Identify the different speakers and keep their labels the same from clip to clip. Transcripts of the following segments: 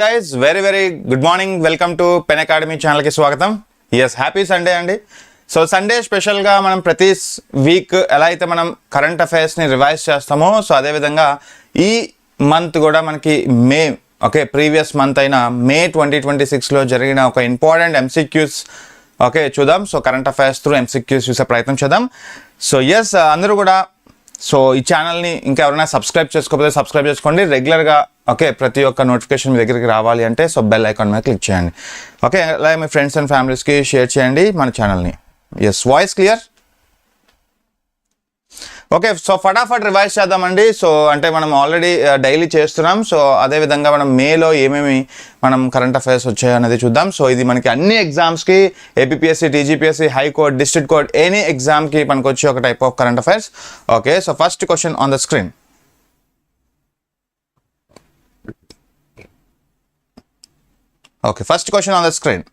Speaker 1: guys, very good morning. Welcome to Pen Academy channel ki swagatam. Yes, happy Sunday andi. So Sunday special ga manam prati week ela aithe manam current affairs ni revise chestamo. So ade vidhanga ee month kuda manaki May, okay, previous month aina May 2026 lo jarigina oka important MCQs okay chudam. So current affairs through MCQs chuse prayatham chedam. So yes, andaru kuda so ఈ ఛానల్ని ఇంకా ఎవరైనా subscribe చేసుకోకపోతే subscribe చేసుకోండి. రెగ్యులర్గా okay ప్రతి ఒక్క notification మీ దగ్గరికి రావాలి అంటే సో బెల్ ఐకాన్ మీద క్లిక్ చేయండి. ఓకే అలాగే మీ ఫ్రెండ్స్ అండ్ ఫ్యామిలీస్కి షేర్ చేయండి మన ఛానల్ని. Yes, voice clear? Okay, so ఫటాఫట్ రివైజ్ చేద్దామండి. సో అంటే మనం ఆల్రెడీ డైలీ చేస్తున్నాం. సో అదేవిధంగా మనం మేలో ఏమేమి మనం కరెంట్ అఫైర్స్ వచ్చాయి అనేది చూద్దాం. సో ఇది మనకి అన్ని ఎగ్జామ్స్కి APPSC, TGPSC, high court, district court any ఎగ్జామ్కి మనకు వచ్చే ఒక type of current affairs. Okay, so first question on the screen. Okay, first question on the screen.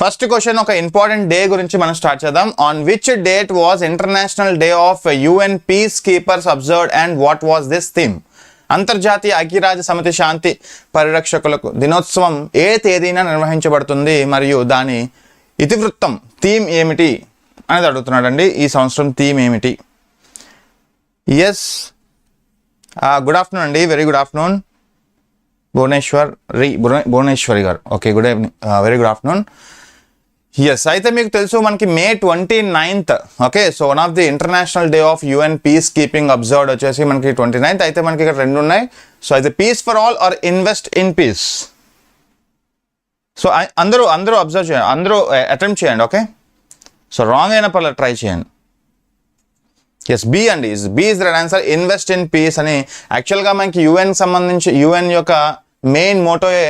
Speaker 1: First question ఒక ఇంపార్టెంట్ డే గురించి మనం స్టార్ట్ చేద్దాం. On which date was international day of UN piece keepers observed and what was this theme? అంతర్జాతీయ ఐక్యరాజ్య సమితి శాంతి పరిరక్షకులకు దినోత్సవం ఏ తేదీన నిర్వహించబడుతుంది మరియు దాని ఇతివృత్తం థీమ్ ఏమిటి అనేది అడుగుతున్నాడండి. ఈ సంవత్సరం థీమ్ ఏమిటి? ఎస్, గుడ్ ఆఫ్టర్నూన్ అండి, very good afternoon Bhuvaneswari garu. Okay, good evening, very good afternoon. Yes, అయితే మీకు తెలుసు మనకి May 29th, okay, so one of the international day of UN peace keeping observed వచ్చేసి మనకి 29th. అయితే మనకి ఇక్కడ రెండు ఉన్నాయి. సో అయితే peace for all or invest in peace. So అందరూ అబ్జర్వ్ చేయండి, అందరూ అటెంప్ట్ చేయండి. ఓకే, సో రాంగ్ అయిన పర్లేదు ట్రై చేయండి. ఎస్, బి అండి, B is the right answer, invest in peace అని. యాక్చువల్గా మనకి UN సంబంధించి UN యొక్క మెయిన్ మోటోయే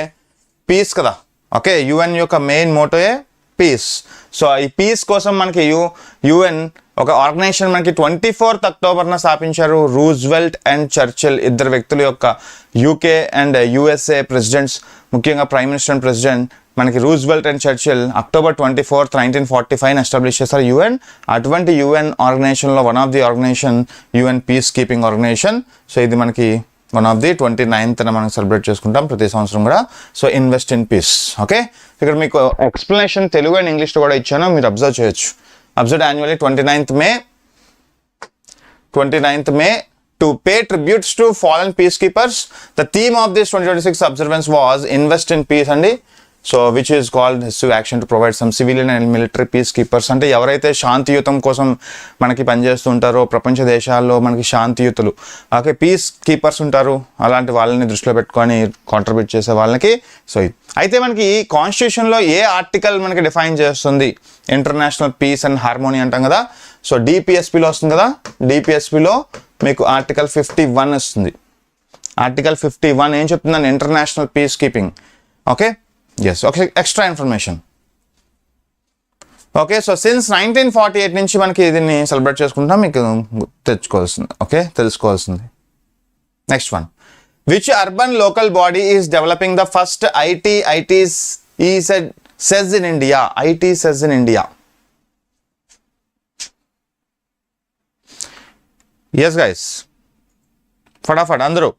Speaker 1: పీస్ కదా. ఓకే, UN యొక్క మెయిన్ మోటోయే పీస్. సో ఈ పీస్ కోసం మనకి UN ఒక ఆర్గనైజేషన్ మనకి 24th అక్టోబర్న స్థాపించారు. రూజ్వెల్ట్ అండ్ చర్చిల్ ఇద్దరు వ్యక్తుల యొక్క UK అండ్ USA ప్రెసిడెంట్స్, ముఖ్యంగా ప్రైమ్ మినిస్టర్ అండ్ ప్రెసిడెంట్ మనకి Roosevelt and Churchill October 24th, 1945 establish చేశారు UN. అటువంటి UN ఆర్గనైజేషన్లో one of the organisation UN peace keeping organisation. So ఇది మనకి వన్ ఆఫ్ ది 29th మనం సెలబ్రేట్ చేసుకుంటాం ప్రతి సంవత్సరం కూడా. So invest in piece. Okay, ఇక్కడ మీకు ఎక్స్ప్లెనేషన్ తెలుగు అండ్ ఇంగ్లీష్లో కూడా ఇచ్చాను, మీరు అబ్జర్వ్ చేయొచ్చు. Observe annually 29th May to pay tributes to fallen peacekeepers. The theme of this 2026 observance was invest in peace అండి. So which is called decisive action to provide some civilian and military peacekeepers. అంటే ఎవరైతే శాంతియుతం కోసం మనకి పనిచేస్తూ ఉంటారో ప్రపంచ దేశాల్లో మనకి శాంతియుతులు, ఓకే, పీస్ కీపర్స్ ఉంటారు, అలాంటి వాళ్ళని దృష్టిలో పెట్టుకొని కాంట్రిబ్యూట్ చేసే వాళ్ళకి. సో అయితే మనకి కాన్స్టిట్యూషన్లో ఏ ఆర్టికల్ మనకి డిఫైన్ చేస్తుంది ఇంటర్నేషనల్ పీస్ అండ్ హార్మోనీ అంటాం కదా. సో DPSPలో వస్తుంది కదా. DPSPలో మీకు ఆర్టికల్ 51 వస్తుంది. ఆర్టికల్ 51 ఏం చెప్తుందని international peace keeping. Okay, yes, okay, extra information. Okay, so since 1948 నుంచి మనకి దీన్ని సెలబ్రేట్ చేసుకుంటాం, మీకు తెచ్చుకోవాల్సింది. ఓకే, తెలుసుకోవాల్సింది. Next one, which urban local body is developing the first ITs SEZ in India? IT SEZ in India. Yes guys, ఫటాఫట్ అందరూ.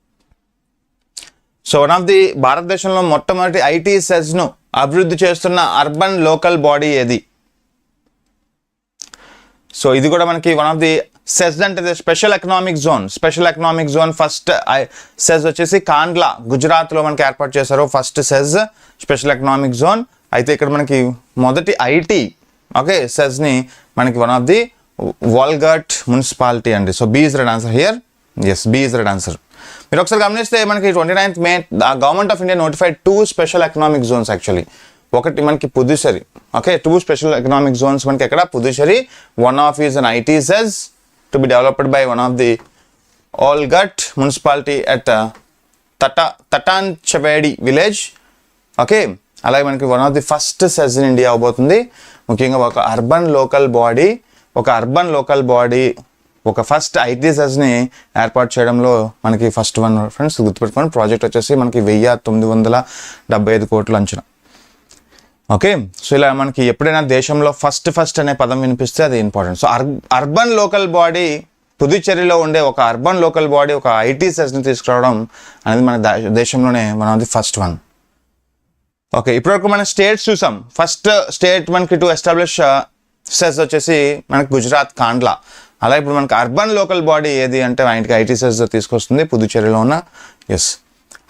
Speaker 1: So one of the భారతదేశంలో మొట్టమొదటి IT సెజ్ను అభివృద్ధి చేస్తున్న అర్బన్ లోకల్ బాడీ ఏది? సో ఇది కూడా మనకి వన్ ఆఫ్ ది సెజ్ అంటే special economic zone. First SEZ వచ్చేసి కాండ్లా, గుజరాత్లో మనకి ఏర్పాటు చేశారు first SEZ, special economic zone. అయితే ఇక్కడ మనకి మొదటి IT ఓకే సెజ్ని మనకి వన్ ఆఫ్ ది వాల్ఘాట్ మున్సిపాలిటీ అండి. So B is right answer here. Yes, B is right answer. మీరు ఒకసారి గమనిస్తే మనకి 29th May government of India notified 2 special economic zones. Actually ఒకటి మనకి Puducherry. Okay, 2 special economic zones మనకి ఎక్కడ Puducherry. One of is an IT SEZ to be developed by one of the వాల్ఘాట్ municipality at Thattanchavady village. Okay, అలాగే మనకి one of the first SEZ in India అవబోతుంది. ముఖ్యంగా ఒక urban local body ఒక first IT సెజ్ని ఏర్పాటు చేయడంలో మనకి ఫస్ట్ వన్ ఫ్రెండ్స్ గుర్తుపెట్టుకోండి. ప్రాజెక్ట్ వచ్చేసి మనకి 1975 కోట్లు అంచనా. ఓకే, సో ఇలా మనకి ఎప్పుడైనా దేశంలో ఫస్ట్ అనే పదం వినిపిస్తే అది important. So urban local body పుదుచ్చేరిలో ఉండే ఒక అర్బన్ లోకల్ బాడీ ఒక ఐటీ సెస్ని తీసుకురావడం అనేది మన దేశంలోనే one of the first one. Okay, ఇప్పటివరకు మనం స్టేట్స్ చూసాం. ఫస్ట్ స్టేట్ మనకి టు ఎస్టాబ్లిష్ సెస్ వచ్చేసి మనకి గుజరాత్ కాండ్లా. అలా ఇప్పుడు మనకి అర్బన్ లోకల్ బాడీ ఏది అంటే ఆయనకి ఐటీ సెస్ తీసుకొస్తుంది పుదుచ్చేరిలో ఉన్న. ఎస్,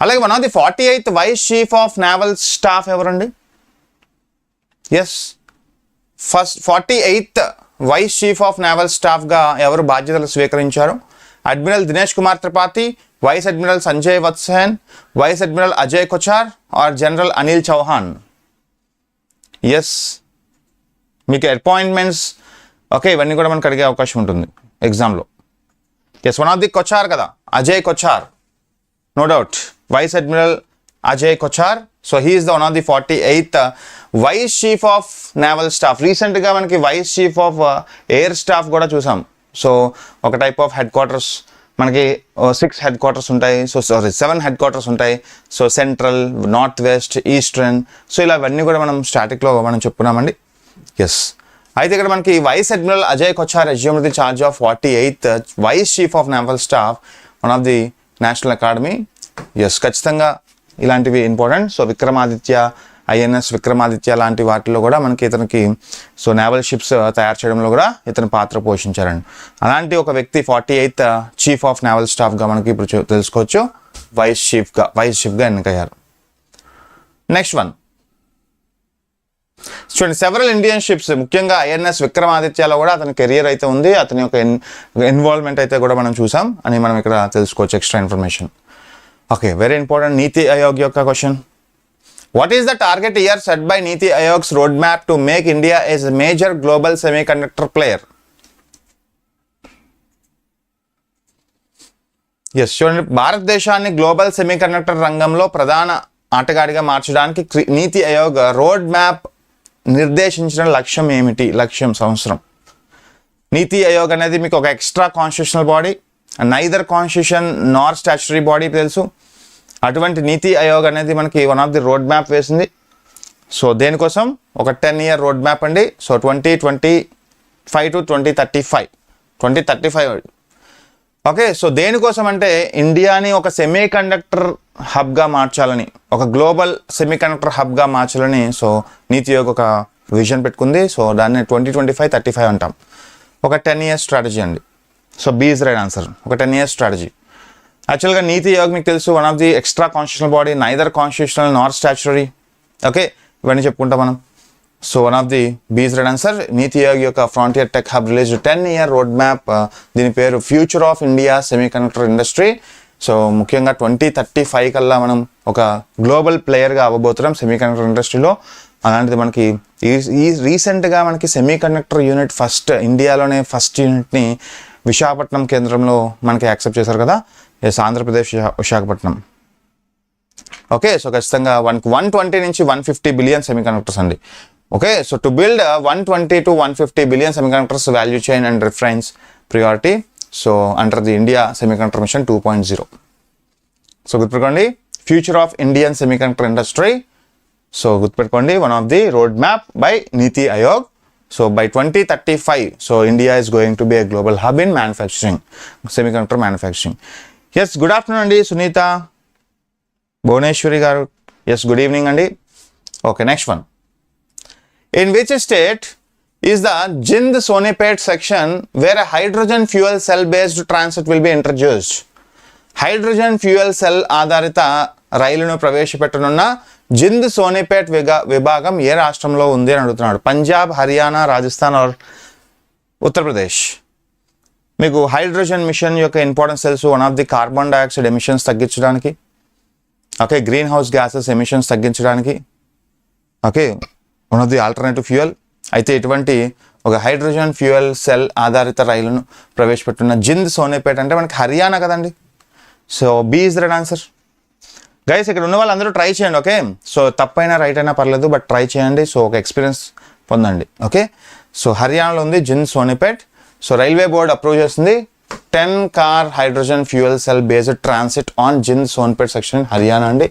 Speaker 1: అలాగే one of the 48th vice chief of naval staff ఎవరండి? Yes, first 48th vice chief of naval స్టాఫ్గా ఎవరు బాధ్యతలు స్వీకరించారు? Admiral Dinesh Kumar Tripathi, vice admiral Sanjay Vatsan, vice admiral Ajay Kochar are general Anil Chauhan? Yes, మీకు అపాయింట్మెంట్స్ ఓకే ఇవన్నీ కూడా మనకు అడిగే అవకాశం ఉంటుంది ఎగ్జామ్లో. Yes, one of the Kochar కదా, Ajay Kochar, no doubt, vice admiral Ajay Kochar. So he is the one of the 48th vice chief of naval staff. రీసెంట్గా మనకి vice chief of air staff కూడా చూసాం. సో ఒక టైప్ ఆఫ్ హెడ్ క్వార్టర్స్ మనకి 6 head quarters ఉంటాయి. So 7 head quarters ఉంటాయి. So central, north west, eastern, so ఇలా ఇవన్నీ కూడా మనం స్టాటిక్లో మనం చెప్పుకున్నామండి. ఎస్, అయితే ఇక్కడ మనకి vice admiral Ajay Kochar assumed the charge of 48th vice chief of naval staff, one of the national academy. Yes, ఖచ్చితంగా ఇలాంటివి important. So Vikramaditya, INS Vikramaditya లాంటి వాటిల్లో కూడా మనకి ఇతనికి సో నేవల్ షిప్స్ తయారు చేయడంలో కూడా ఇతను పాత్ర పోషించారండి. అలాంటి ఒక వ్యక్తి 48th చీఫ్ ఆఫ్ నేవల్ స్టాఫ్గా మనకి ఇప్పుడు తెలుసుకోవచ్చు, వైస్ చీఫ్గా ఎన్నికయ్యారు. నెక్స్ట్ వన్ చూడండి, సెవరల్ ఇండియన్ షిప్స్, ముఖ్యంగా ఐఎన్ఎస్ విక్రమాదిత్యలో కూడా అతని కెరియర్ అయితే ఉంది, అతని యొక్క ఇన్వాల్వ్మెంట్ అయితే కూడా మనం చూసాం అని మనం ఇక్కడ తెలుసుకోవచ్చు extra information. Okay, very important NITI Aayog యొక్క question. What is the target year set by NITI Aayog's road map to make India as major global semiconductor player? Yes, చూడండి, భారతదేశాన్ని గ్లోబల్ సెమీకండక్టర్ రంగంలో ప్రధాన ఆటగాడిగా మార్చడానికి నీతి ఆయోగ్ రోడ్ మ్యాప్ నిర్దేశించిన లక్ష్యం ఏమిటి? సంవత్సరం. నీతి ఆయోగ్ అనేది మీకు ఒక extra constitutional body, neither constitution నార్ స్టాచ్యుటరీ బాడీ తెలుసు. అటువంటి నీతి ఆయోగ్ అనేది మనకి one of the road map వేసింది. సో దేనికోసం? ఒక 10-year రోడ్ మ్యాప్ అండి. So 2025 to 2035. ఓకే, సో దేనికోసం అంటే ఇండియాని ఒక సెమీకండక్టర్ హబ్గా మార్చాలని, ఒక గ్లోబల్ సెమీకండక్టర్ హబ్గా మార్చాలని సో నీతి ఆయోగ్ ఒక విజన్ పెట్టుకుంది. సో దాన్ని 2025-35 అంటాం. ఒక 10-year స్ట్రాటజీ అండి. So B is right answer, ఒక 10-year స్ట్రాటజీ. యాక్చువల్గా నీతి ఆయోగ్ మీకు తెలుసు one of the extra constitutional body, neither constitutional nor statutory. Okay, ఇవన్నీ చెప్పుకుంటాం మనం. So one of the B is right answer. NITI Aayog యొక్క frontier tech hub released 10-year road map. దీని పేరు future of India semiconductor industry. So ముఖ్యంగా 2035 కల్లా మనం ఒక గ్లోబల్ ప్లేయర్గా అవ్వబోతున్నాం సెమీకండక్టర్ ఇండస్ట్రీలో. అలాంటిది మనకి ఈ రీసెంట్గా మనకి సెమీకండక్టర్ యూనిట్ ఇండియాలోనే ఫస్ట్ యూనిట్ని విశాఖపట్నం కేంద్రంలో మనకి యాక్సెప్ట్ చేశారు కదా. Yes, Andhra Pradesh Visakhapatnam. Okay, so ఖచ్చితంగా 120 నుంచి 150 బిలియన్ సెమీకండక్టర్స్ అండి. Okay, so to build 120 to 150 billion semiconductors value chain and reference priority so under the India semiconductor machine 2.0. So గుర్తుపెట్టుకోండి, future of Indian semiconductor industry. So గుర్తుపెట్టుకోండి, one of the road map by NITI Aayog. So by 2035 so India is going to be a global hub in manufacturing, semiconductor manufacturing. Yes, good afternoon అండి Sunitha, Bhuvaneswari garu. Yes, good evening అండి. Okay, next one. In which state is the Jind Sonipat section where a hydrogen fuel cell based transit will be introduced? Hydrogen fuel cell ఆధారిత రైలును ప్రవేశపెట్టనున్న జింద్ సోనిపేట్ విభాగం ఏ రాష్ట్రంలో ఉంది అని అడుగుతున్నాడు. Punjab, Haryana, Rajasthan are Uttar Pradesh. మీకు హైడ్రోజన్ మిషన్ యొక్క ఇంపార్టెన్స్ తెలుసు. One of the carbon dioxide emissions తగ్గించడానికి, okay, green house gases emissions తగ్గించడానికి, okay, one of the alternative fuel. అయితే ఇటువంటి ఒక హైడ్రోజన్ ఫ్యూయల్ సెల్ ఆధారిత రైలును ప్రవేశపెట్టున్న జింద్ సోనిపేట్ అంటే మనకి హర్యానా కదండి. So B is the right answer. Guys, ఇక్కడ ఉన్న వాళ్ళందరూ ట్రై చేయండి. ఓకే, సో తప్పైనా రైట్ అయినా పర్లేదు, బట్ ట్రై చేయండి. సో ఒక ఎక్స్పీరియన్స్ పొందండి. ఓకే, సో హర్యానాలో ఉంది Jind Sonipat. So railway board approve చేస్తుంది 10 car hydrogen fuel cell based transit on Jind Sonipat section Haryana అండి.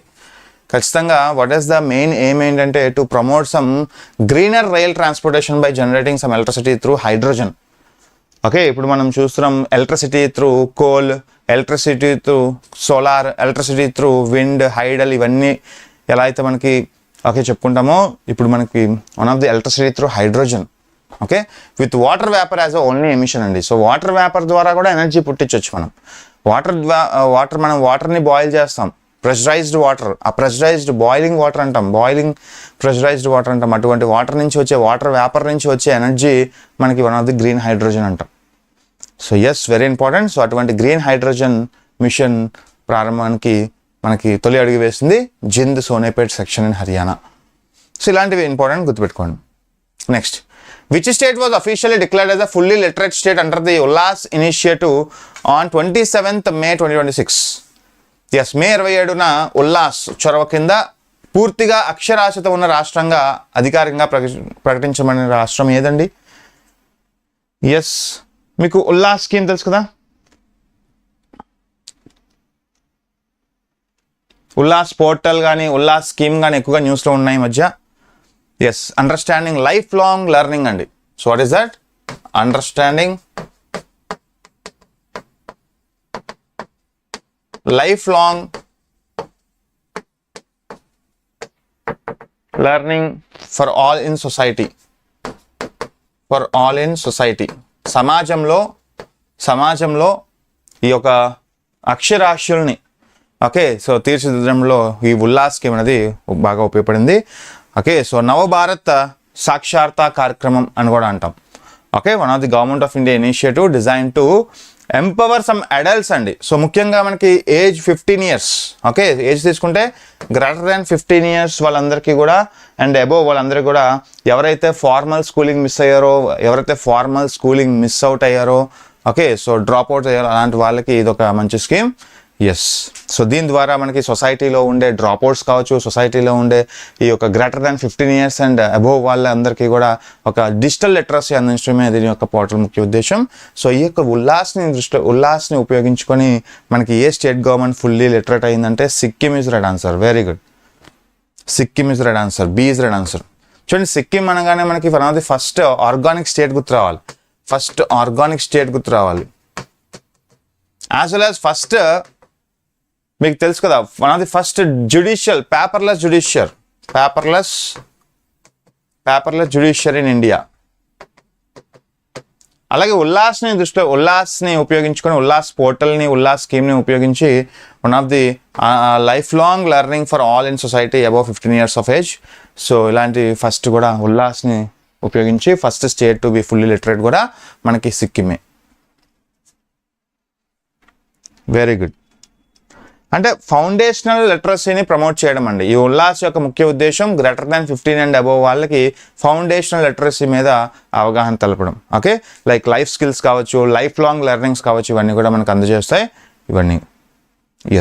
Speaker 1: ఖచ్చితంగా what is the main aim ఏంటంటే to promote some greener rail transportation by generating some electricity through hydrogen. Okay, ఇప్పుడు మనం చూస్తున్నాం electricity through coal, electricity through solar, electricity through wind, hydel, ఇవన్నీ ఎలా అయితే మనకి ఓకే చెప్పుకుంటామో, ఇప్పుడు మనకి one of the electricity through hydrogen. Okay, with water vapour as only emission అండి. సో వాటర్ వేపర్ ద్వారా కూడా ఎనర్జీ పుట్టించవచ్చు మనం. మనం వాటర్ని బాయిల్ చేస్తాం, ప్రెషరైజ్డ్ వాటర్, ఆ ప్రెషరైజ్డ్ బాయిలింగ్ వాటర్ అంటాం, ప్రెషరైజ్డ్ వాటర్ అంటాం. అటువంటి వాటర్ నుంచి వచ్చే వాటర్ వేపర్ నుంచి వచ్చే ఎనర్జీ మనకి one of the green hydrogen అంటాం. So yes, very important. So అటువంటి గ్రీన్ హైడ్రోజన్ మిషన్ ప్రారంభానికి మనకి తొలి అడుగు వేసింది Jind Sonipat section in Haryana. So ఇలాంటివి ఇంపార్టెంట్, గుర్తుపెట్టుకోండి. Next, which state was officially declared as a fully literate state under the Ullas Initiative on 27th May 2026? Yes, మే 27న ఉల్లాస్ చొరవ కింద పూర్తిగా అక్షరాస్యత ఉన్న రాష్ట్రంగా అధికారికంగా ప్రకటించబడిన రాష్ట్రం ఏదండి? ఎస్, మీకు ఉల్లాస్ స్కీమ్ తెలుసు కదా, ఉల్లాస్ పోర్టల్ కానీ ఉల్లాస్ స్కీమ్ కానీ ఎక్కువగా న్యూస్లో ఉన్నాయి ఈ మధ్య. Yes, understanding life long learning అండి. So what is that? Understanding life long learning for all in society. For all in society, సమాజంలో ఈ యొక్క అక్షరాస్యుల్ని ఓకే సో తీర్చిదిద్దడంలో ఈ ఉల్లాస్ స్కీమ్ అనేది బాగా ఉపయోగపడింది. ఓకే, సో నవభారత్ సాక్షాత్తా కార్యక్రమం అని కూడా అంటాం. Okay, one of the government of India initiative design to empower some adults అండి. సో ముఖ్యంగా మనకి ఏజ్ 15 years, ఓకే ఏజ్ తీసుకుంటే గ్రేటర్ దాన్ 15 years వాళ్ళందరికీ కూడా అండ్ అబోవ్ వాళ్ళందరికీ కూడా ఎవరైతే ఫార్మల్ స్కూలింగ్ మిస్ అవుట్ అయ్యారో ఓకే సో డ్రాప్ అవుట్ అయ్యారో అలాంటి వాళ్ళకి ఇది ఒక మంచి స్కీమ్. ఎస్, సో దీని ద్వారా మనకి సొసైటీలో ఉండే డ్రాప్అవుట్స్ కావచ్చు, సొసైటీలో ఉండే ఈ యొక్క greater than 15 years and above వాళ్ళందరికీ కూడా ఒక డిజిటల్ లిటరసీ అందించడమే దీని యొక్క పోర్టల్ ముఖ్య ఉద్దేశం. సో ఈ యొక్క ఉల్లాస్ని ఉపయోగించుకొని మనకి ఏ స్టేట్ గవర్నమెంట్ ఫుల్లీ లిటరేట్ అయిందంటే Sikkim is right answer. Very good, Sikkim is right answer, B is right answer. చూడండి, సిక్కిం అనగానే మనకి one of the first organic state గుర్తు రావాలి, యాజ్ వెల్ యాజ్ ఫస్ట్ మీకు తెలుసు కదా one of the first judicial paperless judiciary in India. అలాగే ఉల్లాస్ని ఉపయోగించుకొని ఉల్లాస్ పోర్టల్ని ఉల్లాస్ స్కీమ్ని ఉపయోగించి one of the life long learning for all in society above 15 years of age. So ఇలాంటి ఫస్ట్ కూడా ఉల్లాస్ని ఉపయోగించి first state to be fully literate కూడా మనకి సిక్కిమే. Very good. అంటే ఫౌండేషనల్ లిటరసీని ప్రమోట్ చేయడం అండి ఈ ఉల్లాస్ యొక్క ముఖ్య ఉద్దేశం. గ్రేటర్ దాన్ 15 and above వాళ్ళకి ఫౌండేషనల్ లిటరసీ మీద అవగాహన తెలపడం. ఓకే, లైక్ లైఫ్ స్కిల్స్ కావచ్చు, లైఫ్ లాంగ్ లెర్నింగ్స్ కావచ్చు, ఇవన్నీ కూడా మనకు అందజేస్తాయి ఇవన్నీ.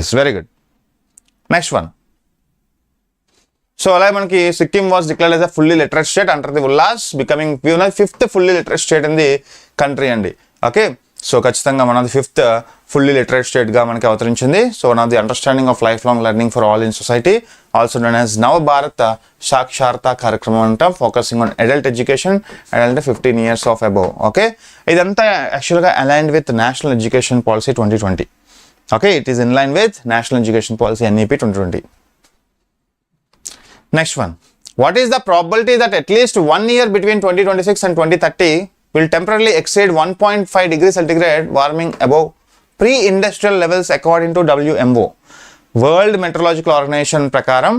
Speaker 1: Yes, very good. Next one. So అలాగే మనకి Sikkim was declared as a fully literate state under the Ullas, becoming 5th fully literate state in the country అండి. ఓకే, సో ఖచ్చితంగా మన 5th ఫుల్లీ లిటరేట్ స్టేట్గా మనకి అవతరించింది. So one of the understanding of life long learning for all in society, also known as నవ భారత్ సాక్షాత్తా కార్యక్రమం అంటాం, focusing on adult education and 15 years of above. Okay, ఇదంతా యాక్చువల్గా aligned with national education policy 2020. Okay, it is in line with national education policy NEP 2020. Next one. What is the probability that at least 1 year between 2026 and 2030 will temporarily exceed 1.5 degrees centigrade warming above pre-industrial levels according to WMO? World meteorological organisation ప్రకారం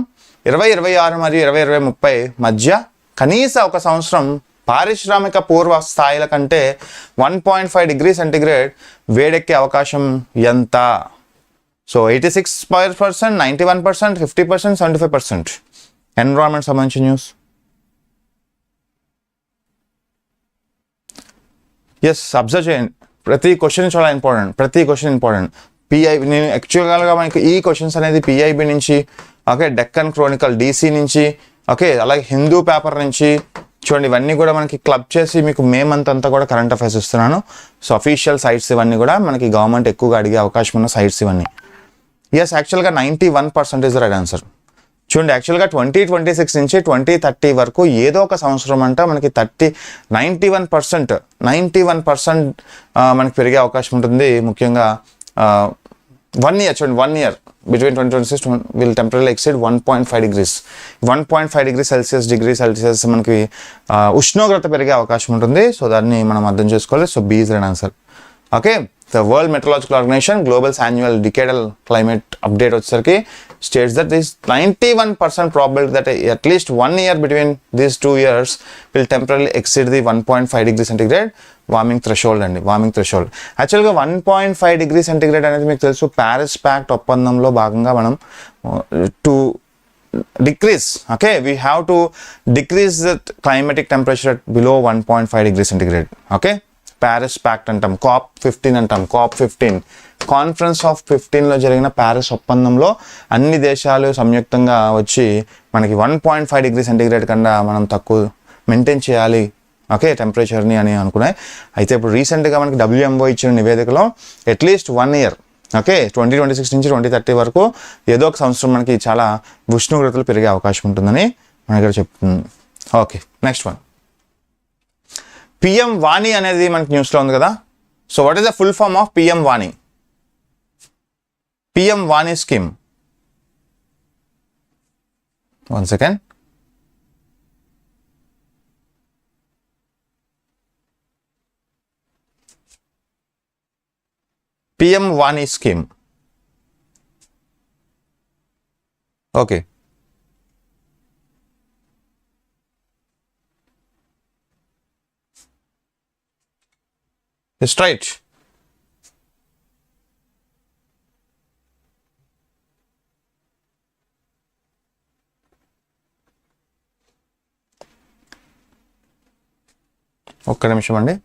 Speaker 1: 2026 మరియు 2030 మధ్య కనీస ఒక సంవత్సరం పారిశ్రామిక పూర్వ స్థాయిల కంటే 1.5 degrees centigrade వేడెక్కే అవకాశం ఎంత? సో 86%, 91%, 50%, 75%. ఎన్విరాన్మెంట్ సంబంధించిన న్యూస్. ఎస్, అబ్జర్వ్ చేయండి, ప్రతి క్వశ్చన్ చాలా ఇంపార్టెంట్. నేను యాక్చువల్గా మనకి ఈ క్వశ్చన్స్ అనేది PIB నుంచి, ఓకే డెక్కన్ క్రోనికల్ DC నుంచి, ఓకే అలాగే హిందూ పేపర్ నుంచి చూడండి, ఇవన్నీ కూడా మనకి క్లబ్ చేసి మీకు మే మంత్ అంతా కూడా కరెంట్ అఫైర్స్ ఇస్తున్నాను. సో అఫీషియల్ సైట్స్ ఇవన్నీ కూడా మనకి గవర్నమెంట్ ఎక్కువగా అడిగే అవకాశం ఉన్న సైట్స్ ఇవన్నీ. ఎస్, యాక్చువల్గా 91% ఇస్ రైట్ ఆన్సర్. చూడండి యాక్చువల్గా 2026 నుంచి 2030 వరకు ఏదో ఒక సంవత్సరం అంట మనకి 91% మనకి పెరిగే అవకాశం ఉంటుంది. ముఖ్యంగా 1 year చూడండి, 1 year between 2026 will temporarily exceed 1.5 degrees. 1.5 degree Celsius మనకి ఉష్ణోగ్రత పెరిగే అవకాశం ఉంటుంది. సో దాన్ని మనం అర్థం చేసుకోవాలి. So B is right answer. Okay, the world meteorological organisation global annual decadal climate update వచ్చేసరికి states that there is 91% probability that at least 1 year between these 2 years will temporarily exceed the 1.5 degree centigrade warming threshold అండి. Warming threshold యాక్చువల్గా 1.5 degree centigrade అనేది మీకు తెలుసు Paris pact ఒప్పందంలో భాగంగా మనం to decrease, okay, we have to decrease the climatic temperature at below 1.5 degree centigrade. Okay, Paris pact అంటాం, COP15 అంటాం. COP15 కాన్ఫరెన్స్ ఆఫ్ 15లో జరిగిన ప్యారిస్ ఒప్పందంలో అన్ని దేశాలు సంయుక్తంగా వచ్చి మనకి 1.5 డిగ్రీ సెంటిగ్రేడ్ కన్నా మనం తక్కువ మెయింటైన్ చేయాలి, ఓకే, టెంపరేచర్ని అని అనుకున్నాయి. అయితే ఇప్పుడు రీసెంట్గా మనకి WMO ఇచ్చిన నివేదికలో అట్లీస్ట్ 1 year, ఓకే, 2026 నుంచి 2030 వరకు ఏదో ఒక సంవత్సరం మనకి చాలా ఉష్ణోగ్రతలు పెరిగే అవకాశం ఉంటుందని మన ఇక్కడ చెప్తుంది. Okay, next one, PM Vani అనేది మనకి న్యూస్లో ఉంది కదా. So what is the full form of PM Vani? PM Vani scheme, 1 second. PM Vani scheme, okay, straight. ఒక్క నిమిషం అండి.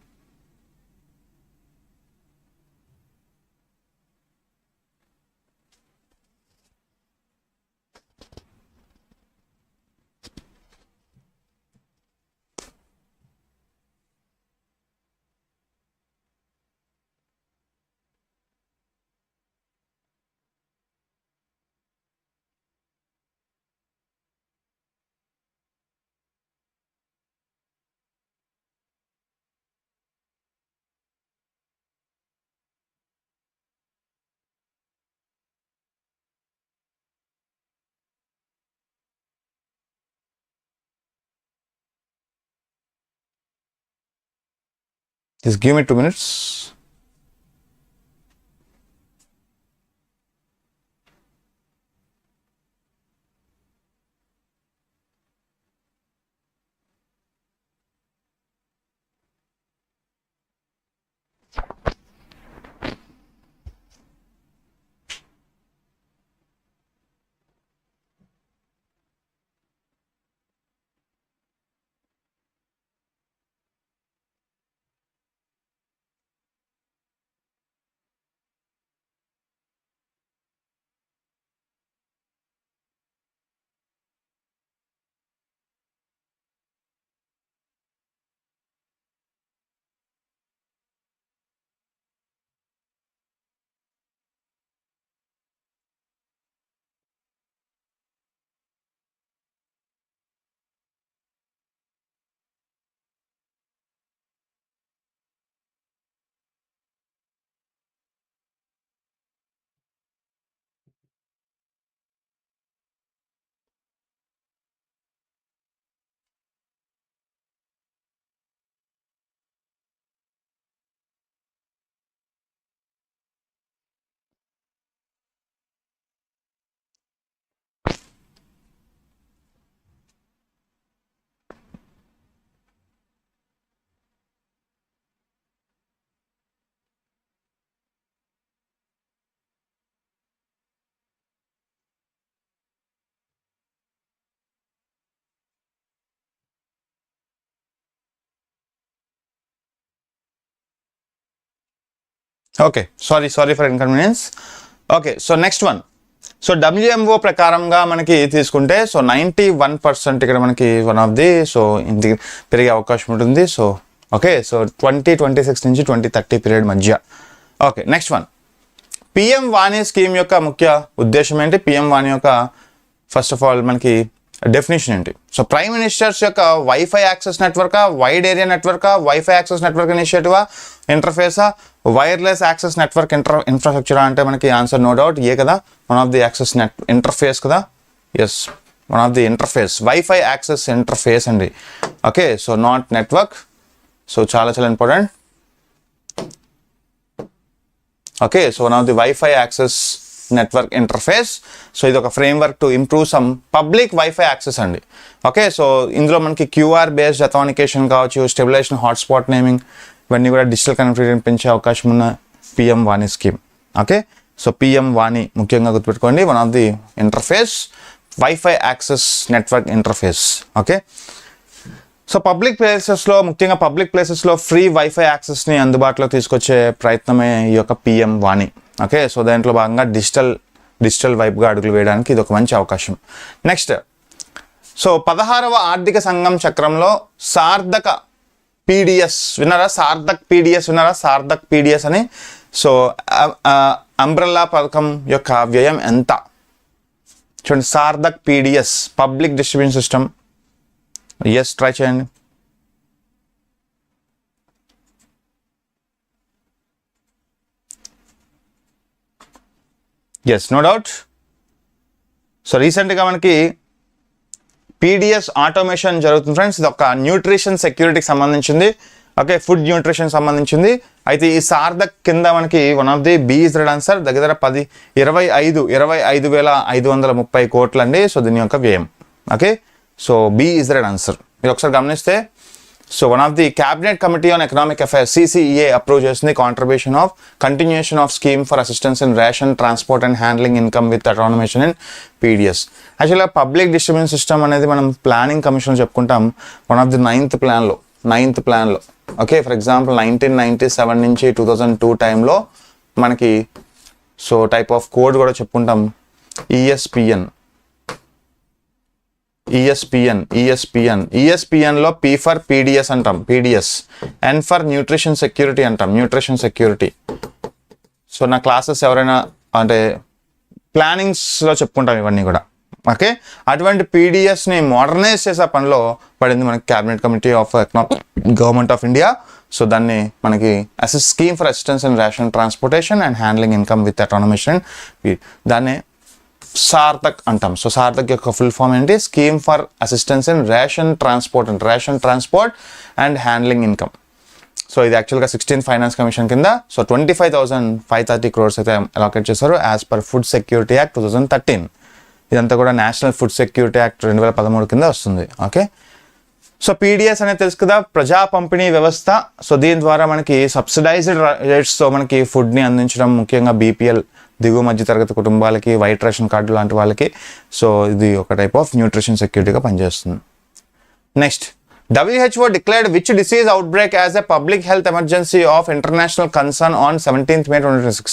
Speaker 1: Just give me 2 minutes. Okay, sorry for inconvenience. Okay, so next one. సో WMO ప్రకారంగా మనకి తీసుకుంటే సో 91% ఇక్కడ మనకి one of the so ఇది పెరిగే అవకాశం ఉంటుంది. సో ఓకే, సో 2026 నుంచి 2030 పీరియడ్ మధ్య. ఓకే, నెక్స్ట్ వన్, PM వాణి స్కీమ్ యొక్క ముఖ్య ఉద్దేశం ఏంటి? PM వాణి యొక్క ఫస్ట్ ఆఫ్ ఆల్ మనకి డెఫినేషన్ ఏంటి? సో ప్రైమ్ మినిస్టర్స్ యొక్క వైఫై యాక్సెస్ నెట్వర్కా, వైడ్ ఏరియా నెట్వర్కా, వైఫై యాక్సెస్ నెట్వర్క్ ఇనిషియేటివా, ఇంటర్ఫేసా, వైర్లెస్ యాక్సెస్ నెట్వర్క్ ఇన్ఫ్రాస్ట్రక్చరా అంటే మనకి ఆన్సర్ నో డౌట్ ఏ కదా, one of the access interface కదా. Yes, one of the interface, wifi access interface అండి. Okay, so not network. సో చాలా చాలా important. Okay, so one of the wifi access network interface. So ఇది ఒక framework to improve some public wifi access అండి. Okay, so ఇందులో మనకి QR based అథానికేషన్ కావచ్చు, స్టెబిలైజేషన్, హాట్స్పాట్ నేమింగ్, ఇవన్నీ కూడా డిజిటల్ కనెక్టివిటీని పెంచే అవకాశం ఉన్న పిఎం వాణి స్కీమ్. ఓకే, సో పిఎం వాణి ముఖ్యంగా గుర్తుపెట్టుకోండి, one of the interface, wifi access network interface. Okay, so public ప్లేసెస్లో, ముఖ్యంగా పబ్లిక్ ప్లేసెస్లో ఫ్రీ వైఫై యాక్సెస్ని అందుబాటులో తీసుకొచ్చే ప్రయత్నమే ఈ యొక్క పిఎం వాణి. ఓకే, సో దాంట్లో భాగంగా డిజిటల్ వైపుగా అడుగులు వేయడానికి ఇది ఒక మంచి అవకాశం. నెక్స్ట్, సో 16వ ఆర్థిక సంఘం చక్రంలో సార్థక పీడిఎస్ విన్నారా? సార్థక్ పీడిఎస్ అని. సో అంబ్రెల్లా పథకం యొక్క వ్యయం ఎంత చూడండి. Sarthak PDS, public distribution system. Yes, try చేయండి. Yes, no doubt. సో రీసెంట్గా మనకి పీడిఎస్ ఆటోమేషన్ జరుగుతుంది ఫ్రెండ్స్. ఇది ఒక న్యూట్రిషన్ సెక్యూరిటీకి సంబంధించింది. ఓకే, ఫుడ్ న్యూట్రిషన్ సంబంధించింది. అయితే ఈ సార్థక్ కింద మనకి one of the B is right answer, దగ్గర 25,530 కోట్లు అండి. సో దీని యొక్క వ్యయం. Okay, so B is right answer. మీరు ఒకసారి గమనిస్తే, so one of the cabinet committee on economic affairs CCEA approve చేస్తుంది continuation of scheme for assistance in ration, transport and handling income with automation in PDS. యాక్చువల్గా public distribution system అనేది మనం planning commission చెప్పుకుంటాం. One of the ninth ప్లాన్లో okay, for example 1997 నుంచి 2002 టైంలో మనకి so type of code కూడా చెప్పుకుంటాం. ESPN లో P ఫర్ PDS అంటాం, PDS. N for nutrition security అంటాం, న్యూట్రిషన్ సెక్యూరిటీ. సో నా క్లాసెస్ ఎవరైనా అంటే ప్లానింగ్స్లో చెప్పుకుంటాం ఇవన్నీ కూడా. ఓకే, అటువంటి PDSని మోడర్నైజ్ చేసే పనిలో పడింది మనకి cabinet committee of government of India. So దాన్ని మనకి scheme for assistance in ration, transportation and handling income with automation, దాన్ని సార్థక్ అంటాం. సో సార్థక్ యొక్క ఫుల్ ఫామ్ ఏంటి? Scheme for assistance in ration transport and handling income. So ఇది యాక్చువల్గా 16th finance commission కింద so 25,530 crores అయితే అలాకేట్ చేశారు as per food security act 2013. ఇదంతా కూడా నేషనల్ ఫుడ్ సెక్యూరిటీ యాక్ట్ 2013 కింద వస్తుంది. ఓకే, సో PDS అనేది తెలుసు కదా, ప్రజా పంపిణీ వ్యవస్థ. సో దీని ద్వారా మనకి సబ్సిడైజ్డ్ రేట్స్తో మనకి ఫుడ్ని అందించడం, ముఖ్యంగా BPL దిగువ మధ్య తరగతి కుటుంబాలకి, వైట్ రేషన్ కార్డు లాంటి వాళ్ళకి. సో ఇది ఒక టైప్ ఆఫ్ న్యూట్రిషన్ సెక్యూరిటీగా పనిచేస్తుంది. Next, WHO declared which disease outbreak as a public health emergency of international concern on 17th May 2026.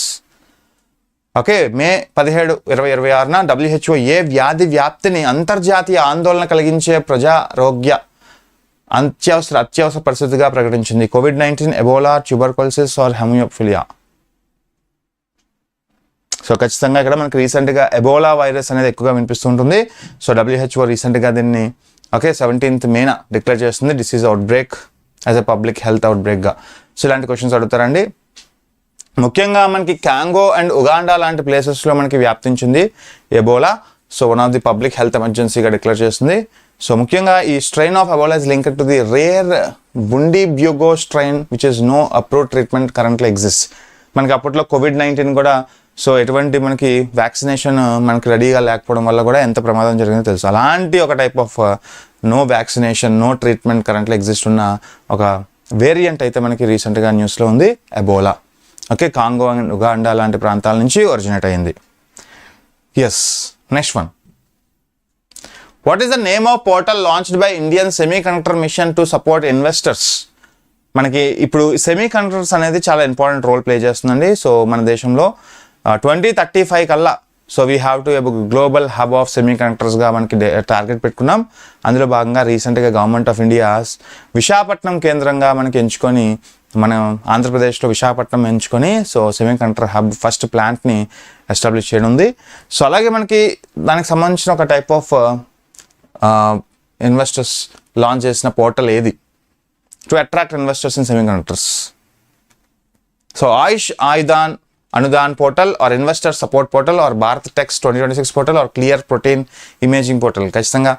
Speaker 1: Okay, May 17, 2026న WHO ఏ వ్యాధి వ్యాప్తిని అంతర్జాతీయ ఆందోళన కలిగించే ప్రజారోగ్య అత్యవసర పరిస్థితిగా ప్రకటించింది. COVID-19, Ebola, tuberculosis or haemophilia. So ఖచ్చితంగా ఇక్కడ మనకి రీసెంట్గా ఎబోలా వైరస్ అనేది ఎక్కువగా వినిపిస్తుంటుంది. సో WHO రీసెంట్గా దీన్ని 17th May డిక్లేర్ చేస్తుంది disease outbreak as a public health అవుట్బ్రేక్గా. సో ఇలాంటి క్వశ్చన్స్ అడుగుతారండి. ముఖ్యంగా మనకి కాంగో అండ్ ఉగాండా లాంటి ప్లేసెస్లో మనకి వ్యాప్తించింది Ebola. So one of the public health ఎమర్జెన్సీగా డిక్లేర్ చేస్తుంది. సో ముఖ్యంగా ఈ strain of Ebola is linked to the rare Bundibugyo strain which is no approved treatment currently exist. మనకి అప్పట్లో COVID-19 కూడా సో ఎటువంటి మనకి వ్యాక్సినేషన్ మనకి రెడీగా లేకపోవడం వల్ల కూడా ఎంత ప్రమాదం జరిగిందో తెలుసు. అలాంటి ఒక type of no vaccination, no treatment currently exist ఉన్న ఒక వేరియంట్ అయితే మనకి రీసెంట్గా న్యూస్లో ఉంది, Ebola. Okay, Congo and Uganda లాంటి ప్రాంతాల నుంచి ఒరిజినేట్ అయింది. Yes, next one. What is the name of portal launched by Indian semiconductor mission to support investors? మనకి ఇప్పుడు సెమీకండక్టర్స్ అనేది చాలా ఇంపార్టెంట్ రోల్ ప్లే చేస్తుందండి. సో మన దేశంలో 2035 కల్లా so we have to global hub of సెమీకండక్టర్స్గా మనకి టార్గెట్ పెట్టుకున్నాం. అందులో భాగంగా రీసెంట్గా గవర్నమెంట్ ఆఫ్ ఇండియా విశాఖపట్నం కేంద్రంగా మనకి ఎంచుకొని మనం ఆంధ్రప్రదేశ్లో విశాఖపట్నం ఎంచుకొని సో సెమీకండక్టర్ హబ్ ఫస్ట్ ప్లాంట్ని ఎస్టాబ్లిష్ చేయడం ఉంది. సో అలాగే మనకి దానికి సంబంధించిన ఒక టైప్ ఆఫ్ ఇన్వెస్టర్స్ లాంచ్ చేసిన పోర్టల్ ఏది to attract investors in semiconductors? So Ayush Ayudhan Anudan portal or investor support portal or Bharat Tex 2026 portal or clear protein imaging portal. ఖచ్చితంగా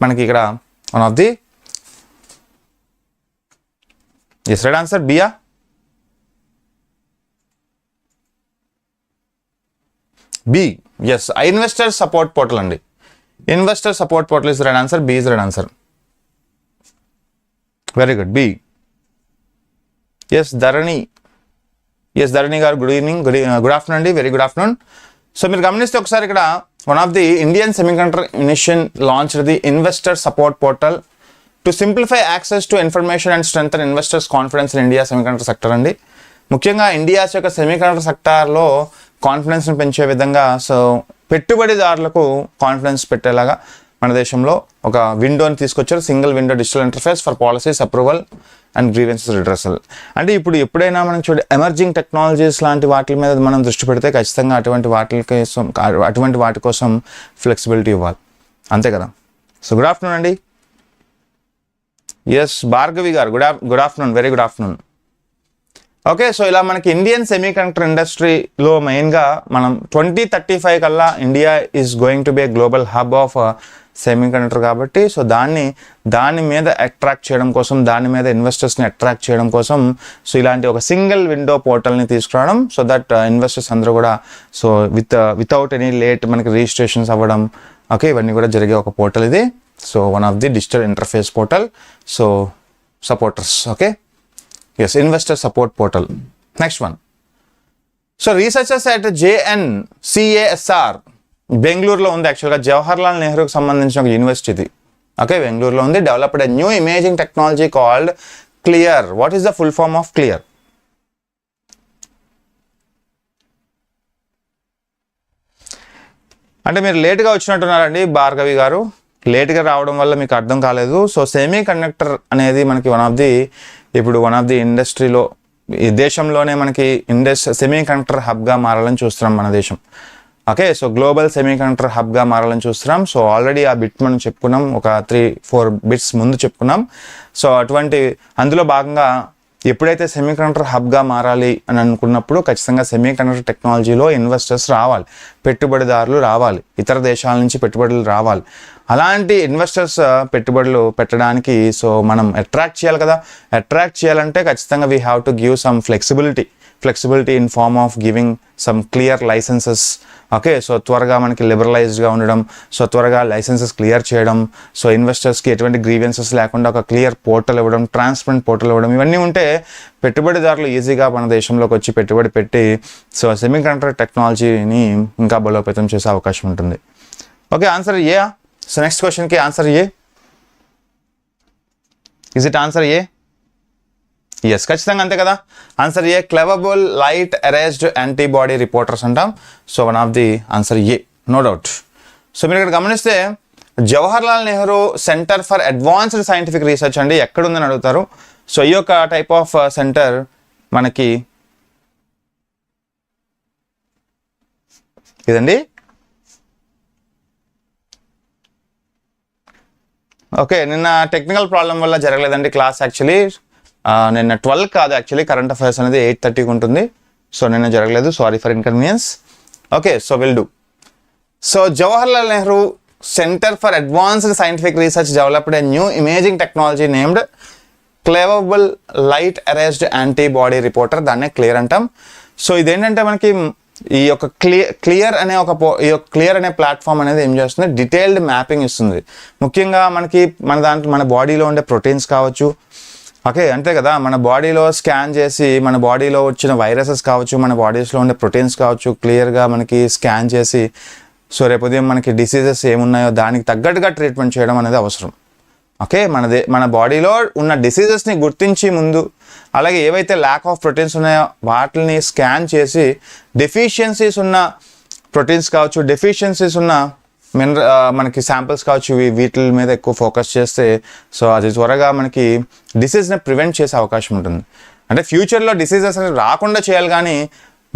Speaker 1: మనకి ఇక్కడ one of the yes right answer బియా. B yes investor support portal అండి. Investor support portal is right answer. B is right answer. Very good. B. Yes Dharani. Yes Dharani garu good evening, good afternoon అండి, very good afternoon. So మీరు గమనిస్తే ఒకసారి ఇక్కడ one of the Indian semiconductor initiation launch the investor support portal to simplify access to information and strengthen investors confidence in India semiconductor sector అండి. ముఖ్యంగా India's యొక్క semiconductor సెక్టార్లో కాన్ఫిడెన్స్ని పెంచే విధంగా సో పెట్టుబడిదారులకు కాన్ఫిడెన్స్ పెట్టేలాగా మన దేశంలో ఒక విండోని తీసుకొచ్చారు. Single window digital interface for policies approval and grievances redressal. అంటే ఇప్పుడు ఎప్పుడైనా మనం ఎమర్జింగ్ టెక్నాలజీస్ లాంటి వాటి మీద మనం దృష్టి పెడితే ఖచ్చితంగా అటువంటి వాటి కోసం ఫ్లెక్సిబిలిటీ ఇవ్వాలి, అంతే కదా. సో గుడ్ ఆఫ్టర్నూన్ అండి. ఎస్ భార్గవి గారు good afternoon, very good afternoon. Okay, so ఇలా మనకి ఇండియన్ సెమీకండక్టర్ ఇండస్ట్రీలో మెయిన్గా మనం 2035 కల్లా India is going to be a global hub of semiconductor కాబట్టి సో దాని మీద అట్రాక్ట్ చేయడం కోసం, దాని మీద ఇన్వెస్టర్స్ని అట్రాక్ట్ చేయడం కోసం సో ఇలాంటి ఒక సింగిల్ విండో పోర్టల్ని తీసుకురావడం సో దట్ ఇన్వెస్టర్స్ అందరూ కూడా సో వితౌట్ ఎనీ లేట్ మనకి రిజిస్ట్రేషన్స్ అవ్వడం, ఓకే, ఇవన్నీ కూడా జరిగే ఒక పోర్టల్ ఇది. So one of the digital interface portal. So supporters, okay, yes, investor support portal. Next one. So researchers at JNCASR బెంగళూరులో ఉంది. యాక్చువల్గా జవహర్లాల్ నెహ్రూకి సంబంధించిన ఒక యూనివర్సిటీ ఇది, ఓకే, బెంగళూరులో ఉంది. Developed a new imaging technology called CLEAR. What is the full form of CLEAR? అంటే మీరు లేట్గా వచ్చినట్టున్నారండి భార్గవి గారు, లేట్గా రావడం వల్ల మీకు అర్థం కాలేదు. సో సెమీ కండక్టర్ అనేది మనకి వన్ ఆఫ్ ది ఇండస్ట్రీలో ఈ దేశంలోనే మనకి సెమీ కండక్టర్ హబ్గా మారాలని చూస్తున్నాం మన దేశం, okay. So global semi conductor హబ్గా మారాలని చూస్తున్నాం. సో ఆల్రెడీ ఆ బిట్ మనం చెప్పుకున్నాం, ఒక 3-4 బిట్స్ ముందు చెప్పుకున్నాం. సో అందులో భాగంగా ఎప్పుడైతే సెమీ కండక్టర్ హబ్గా మారాలి అని అనుకున్నప్పుడు ఖచ్చితంగా సెమీ కండక్టర్ టెక్నాలజీలో ఇన్వెస్టర్స్ రావాలి, పెట్టుబడిదారులు రావాలి, ఇతర దేశాల నుంచి పెట్టుబడులు రావాలి. అలాంటి ఇన్వెస్టర్స్ పెట్టుబడులు పెట్టడానికి సో మనం అట్రాక్ట్ చేయాలి కదా. అట్రాక్ట్ చేయాలంటే ఖచ్చితంగా we have to give some flexibility in form of giving some clear licences, okay. So త్వరగా మనకి లిబరలైజ్డ్గా ఉండడం, సో త్వరగా లైసెన్సెస్ క్లియర్ చేయడం, సో ఇన్వెస్టర్స్కి ఎటువంటి గ్రీవెన్సెస్ లేకుండా ఒక క్లియర్ పోర్టల్ ఇవ్వడం, ట్రాన్స్పరెంట్ పోర్టల్ ఇవ్వడం, ఇవన్నీ ఉంటే పెట్టుబడిదారులు ఈజీగా మన దేశంలోకి వచ్చి పెట్టుబడి పెట్టి సో సెమీ కండక్టర్ టెక్నాలజీని ఇంకా బలోపేతం చేసే అవకాశం ఉంటుంది. Okay, answer A. So next క్వశ్చన్కి answer A. Is it answer A? Yes, ఖచ్చితంగా అంతే కదా. Answer A, cleavable light erased antibody reporters అంటాం. So one of the answer A, no doubt. So మీరు ఇక్కడ గమనిస్తే Jawaharlal Nehru centre for advanced scientific research అండి, ఎక్కడుందని అడుగుతారు. సో ఈ యొక్క టైప్ ఆఫ్ సెంటర్ మనకి ఇదండి, ఓకే. నిన్న టెక్నికల్ ప్రాబ్లం వల్ల జరగలేదండి క్లాస్. యాక్చువల్లీ నిన్న 12 కాదు, యాక్చువల్లీ కరెంట్ అఫైర్స్ అనేది 8:30కి ఉంటుంది. సో నిన్న జరగలేదు, sorry for inconvenience. Okay, so will do. So Jawaharlal Nehru centre for advanced scientific research developed a new imaging technology named cleavable light erased antibody reporter, దాన్నే clear అంటాం. So ఇదేంటంటే మనకి ఈ యొక్క క్లియర్ అనే ప్లాట్ఫామ్ అనేది ఏం చేస్తుంది, డీటెయిల్డ్ మ్యాపింగ్ ఇస్తుంది. ముఖ్యంగా మనకి మన బాడీలో ఉండే ప్రోటీన్స్ కావచ్చు, ఓకే, అంతే కదా, మన బాడీలో స్కాన్ చేసి మన బాడీలో వచ్చిన వైరసెస్ కావచ్చు, మన బాడీస్లో ఉండే ప్రోటీన్స్ కావచ్చు, క్లియర్గా మనకి స్కాన్ చేసి సో రేపు ఉదయం మనకి డిసీజెస్ ఏమున్నాయో దానికి తగ్గట్టుగా ట్రీట్మెంట్ చేయడం అనేది అవసరం, ఓకే. మన బాడీలో ఉన్న డిసీజెస్ని గుర్తించి ముందు, అలాగే ఏవైతే ల్యాక్ ఆఫ్ ప్రోటీన్స్ ఉన్నాయో వాటిని స్కాన్ చేసి డెఫిషియన్సీస్ ఉన్న ప్రోటీన్స్ కావచ్చు, డెఫిషియన్సీస్ ఉన్న మనకి శాంపిల్స్ కావచ్చు, వీటి మీద ఎక్కువ ఫోకస్ చేస్తే సో అది త్వరగా మనకి డిసీజ్ని ప్రివెంట్ చేసే అవకాశం ఉంటుంది, అంటే ఫ్యూచర్లో డిసీజెస్ అనేది రాకుండా చేయాలి, కానీ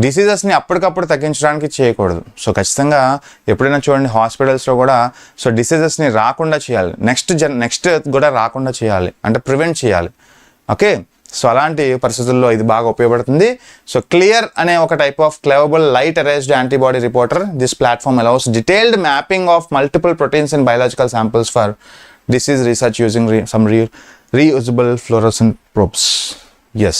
Speaker 1: డిసీజెస్ని అప్పటికప్పుడు తగ్గించడానికి చేయకూడదు. సో ఖచ్చితంగా ఎప్పుడైనా చూడండి హాస్పిటల్స్లో కూడా సో డిసీజెస్ని రాకుండా చేయాలి, నెక్స్ట్ కూడా రాకుండా చేయాలి, అంటే ప్రివెంట్ చేయాలి. ఓకే, సో అలాంటి పరిస్థితుల్లో ఇది బాగా ఉపయోగపడుతుంది. సో క్లియర్ అనే ఒక type of cleavable light erased antibody reporter. This platform allows detailed mapping of multiple proteins in biological samples for disease research using some reusable fluorescent probes. Yes.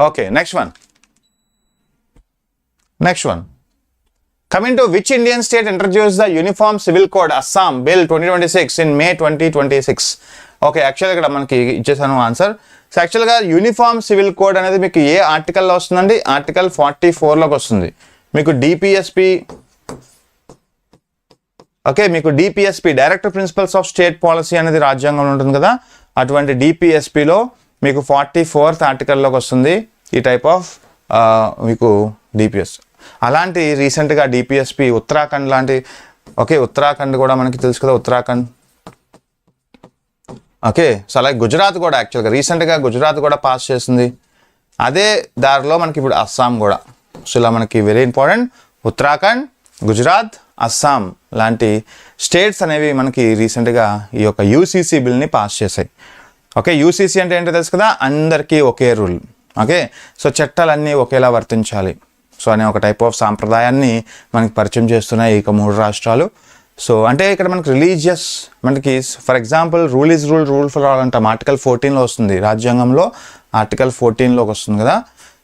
Speaker 1: Okay, next one. Coming to which Indian state introduced the Uniform Civil Code Assam Bill 2026 in May 2026? Okay, actually ఇక్కడ మనకి ఇచ్చేసాను answer. So యాక్చువల్గా uniform civil code అనేది మీకు ఏ ఆర్టికల్లో వస్తుందండి? Article 44లోకి వస్తుంది. మీకు డిపిఎస్పి, ఓకే, మీకు DPSP director principles of state policy అనేది రాజ్యాంగంలో ఉంటుంది కదా, అటువంటి డిపిఎస్పిలో మీకు 44th ఆర్టికల్లోకి వస్తుంది ఈ టైప్ ఆఫ్ మీకు డిపిఎస్. అలాంటి రీసెంట్గా డిపిఎస్పి ఉత్తరాఖండ్ లాంటి, ఓకే, ఉత్తరాఖండ్ కూడా మనకి తెలుసు కదా, ఉత్తరాఖండ్. ఓకే, సో అలాగే గుజరాత్ కూడా యాక్చువల్గా రీసెంట్గా గుజరాత్ కూడా పాస్ చేసింది. అదే దారిలో మనకి ఇప్పుడు అస్సాం కూడా. సో ఇలా మనకి వెరీ ఇంపార్టెంట్, ఉత్తరాఖండ్, గుజరాత్, అస్సాం లాంటి స్టేట్స్ అనేవి మనకి రీసెంట్గా ఈ యొక్క యూసీసీ బిల్ని పాస్ చేశాయి. ఓకే, యూసీసీ అంటే ఏంటో తెలుసు కదా, అందరికీ ఒకే రూల్. ఓకే, సో చట్టాలన్నీ ఒకేలా వర్తించాలి సో అనే ఒక టైప్ ఆఫ్ సాంప్రదాయాన్ని మనకి పరిచయం చేస్తున్నాయి ఇక 3 రాష్ట్రాలు. సో అంటే ఇక్కడ మనకి రిలీజియస్, మనకి for example rule is rule for all అంటాం, ఆర్టికల్ 14లో వస్తుంది, రాజ్యాంగంలో ఆర్టికల్ 14లోకి వస్తుంది కదా.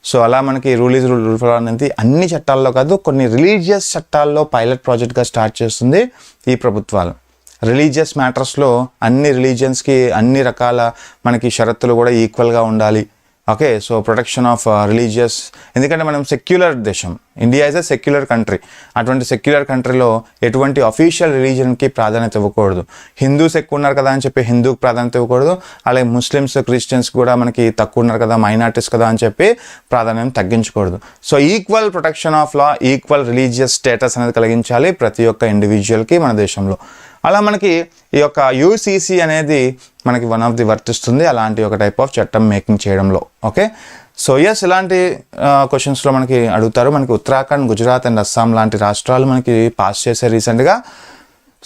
Speaker 1: సో అలా మనకి rule is rule for all అనేది అన్ని చట్టాల్లో కాదు, కొన్ని రిలీజియస్ చట్టాల్లో పైలట్ ప్రాజెక్ట్గా స్టార్ట్ చేస్తుంది ఈ ప్రభుత్వాలు. రిలీజియస్ మ్యాటర్స్లో అన్ని రిలీజియన్స్కి అన్ని రకాల మనకి షరతులు కూడా ఈక్వల్గా ఉండాలి. Okay, so protection of religious, ఎందుకంటే మనం సెక్యులర్ దేశం, India is a secular country. అటువంటి సెక్యులర్ కంట్రీలో ఎటువంటి అఫీషియల్ రిలీజియన్కి ప్రాధాన్యత ఇవ్వకూడదు. హిందూస్ ఎక్కువ ఉన్నారు కదా అని చెప్పి హిందూకి ప్రాధాన్యత ఇవ్వకూడదు, అలాగే ముస్లిమ్స్, క్రిస్టియన్స్ కూడా మనకి తక్కువ ఉన్నారు కదా, మైనారిటీస్ కదా అని చెప్పి ప్రాధాన్యం తగ్గించకూడదు. So equal protection of law, equal religious status అనేది కలిగించాలి ప్రతి ఒక్క ఇండివిజువల్కి మన దేశంలో. అలా మనకి ఈ యొక్క యూసీసీ అనేది మనకి వన్ ఆఫ్ ది వర్తిస్తుంది అలాంటి ఒక టైప్ ఆఫ్ చట్టం మేకింగ్ చేయడంలో. ఓకే, సో ఎస్, ఇలాంటి క్వశ్చన్స్లో మనకి అడుగుతారు. మనకి ఉత్తరాఖండ్, గుజరాత్ అండ్ అస్సాం లాంటి రాష్ట్రాలు మనకి పాస్ చేశారు రీసెంట్గా.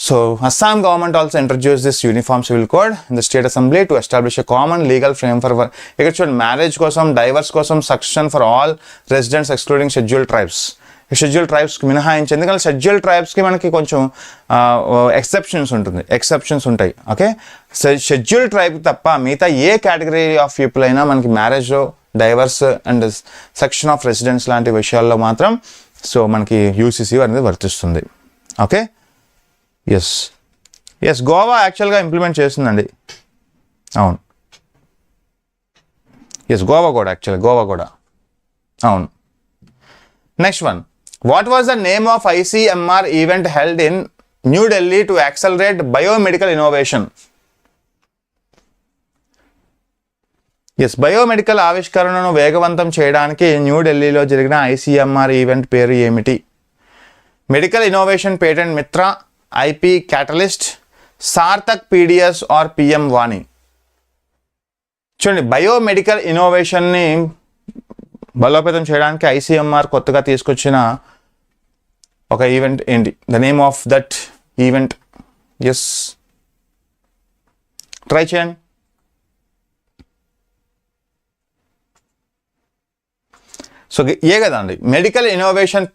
Speaker 1: So Assam government also introduce this uniform civil code in the state assembly to establish a common legal frame for ఇక్కడ చూడండి, మ్యారేజ్ కోసం, డైవర్స్ కోసం succession for all residents excluding scheduled tribes. Schedule ట్రైబ్స్కి మినహాయించి, ఎందుకంటే షెడ్యూల్ ట్రైబ్స్కి మనకి కొంచెం ఎక్సెప్షన్స్ ఉంటాయి. ఓకే, షెడ్యూల్ ట్రైబ్ తప్ప మిగతా ఏ కేటగిరీ ఆఫ్ పీపుల్ అయినా మనకి marriage, divorce and section of residents లాంటి విషయాల్లో మాత్రం సో మనకి యూసీసీ అనేది వర్తిస్తుంది. ఓకే, ఎస్ గోవా యాక్చువల్గా ఇంప్లిమెంట్ చేస్తుందండి. అవును, ఎస్ గోవా కూడా అవును. Next one, what was the name of ICMR event held in New Delhi to accelerate biomedical innovation? Yes, biomedical ఆవిష్కరణను వేగవంతం చేయడానికి న్యూఢిల్లీలో జరిగిన ఐసీఎంఆర్ ఈవెంట్ పేరు ఏమిటి? Medical innovation patent Mitra, IP catalyst, Sarthak PDS or PM వాణి. చూడండి, బయోమెడికల్ ఇన్నోవేషన్ని బలోపేతం చేయడానికి ఐసీఎంఆర్ కొత్తగా తీసుకొచ్చిన ఒక ఈవెంట్ ఏంటి? The name of that event, yes try చేయండి. సో ఏ కదా అండి, మెడికల్ ఇన్నోవేషన్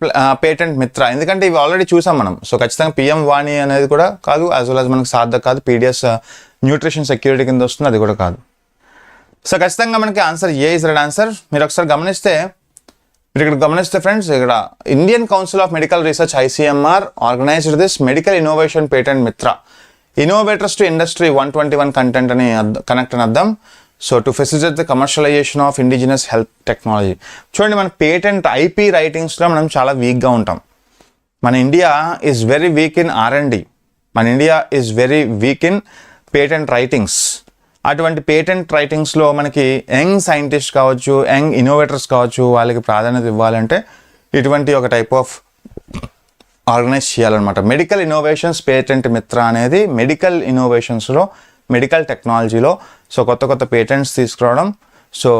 Speaker 1: పేటెంట్ మిత్ర, ఎందుకంటే ఇవి ఆల్రెడీ చూసాం మనం. సో ఖచ్చితంగా పిఎం వాణి అనేది కూడా కాదు, యాజ్ వెల్ యాజ్ మనకి సార్థక్ కాదు, పీడిఎస్ న్యూట్రిషన్ సెక్యూరిటీ కింద వస్తుంది, అది కూడా కాదు. సో ఖచ్చితంగా మనకి answer A is right answer. మీరు ఒకసారి గమనిస్తే ఫ్రెండ్స్, ఇక్కడ Indian council of medical research ICMR organised this medical innovation patent మిత్ర, ఇన్నోవేటర్స్ టు ఇండస్ట్రీ 121 కంటెంట్ అని కనెక్ట్ అని అర్థం. So to facilitate the commercialisation of indigenous health technology. చూడండి, మన పేటెంట్ ఐపీ రైటింగ్స్లో మనం చాలా వీక్గా ఉంటాం. మన India is very weak in R&D, మన India is very weak in patent writings. అటువంటి పేటెంట్ రైటింగ్స్లో మనకి యంగ్ సైంటిస్ట్ కావచ్చు, యంగ్ ఇన్నోవేటర్స్ కావచ్చు, వాళ్ళకి ప్రాధాన్యత ఇవ్వాలంటే ఇటువంటి ఒక టైప్ ఆఫ్ ఆర్గనైజ్ చేయాలన్నమాట. మెడికల్ ఇన్నోవేషన్స్ పేటెంట్ మిత్ర అనేది మెడికల్ ఇన్నోవేషన్స్లో, మెడికల్ టెక్నాలజీలో సో కొత్త కొత్త పేటెంట్స్ తీసుకురావడం, సో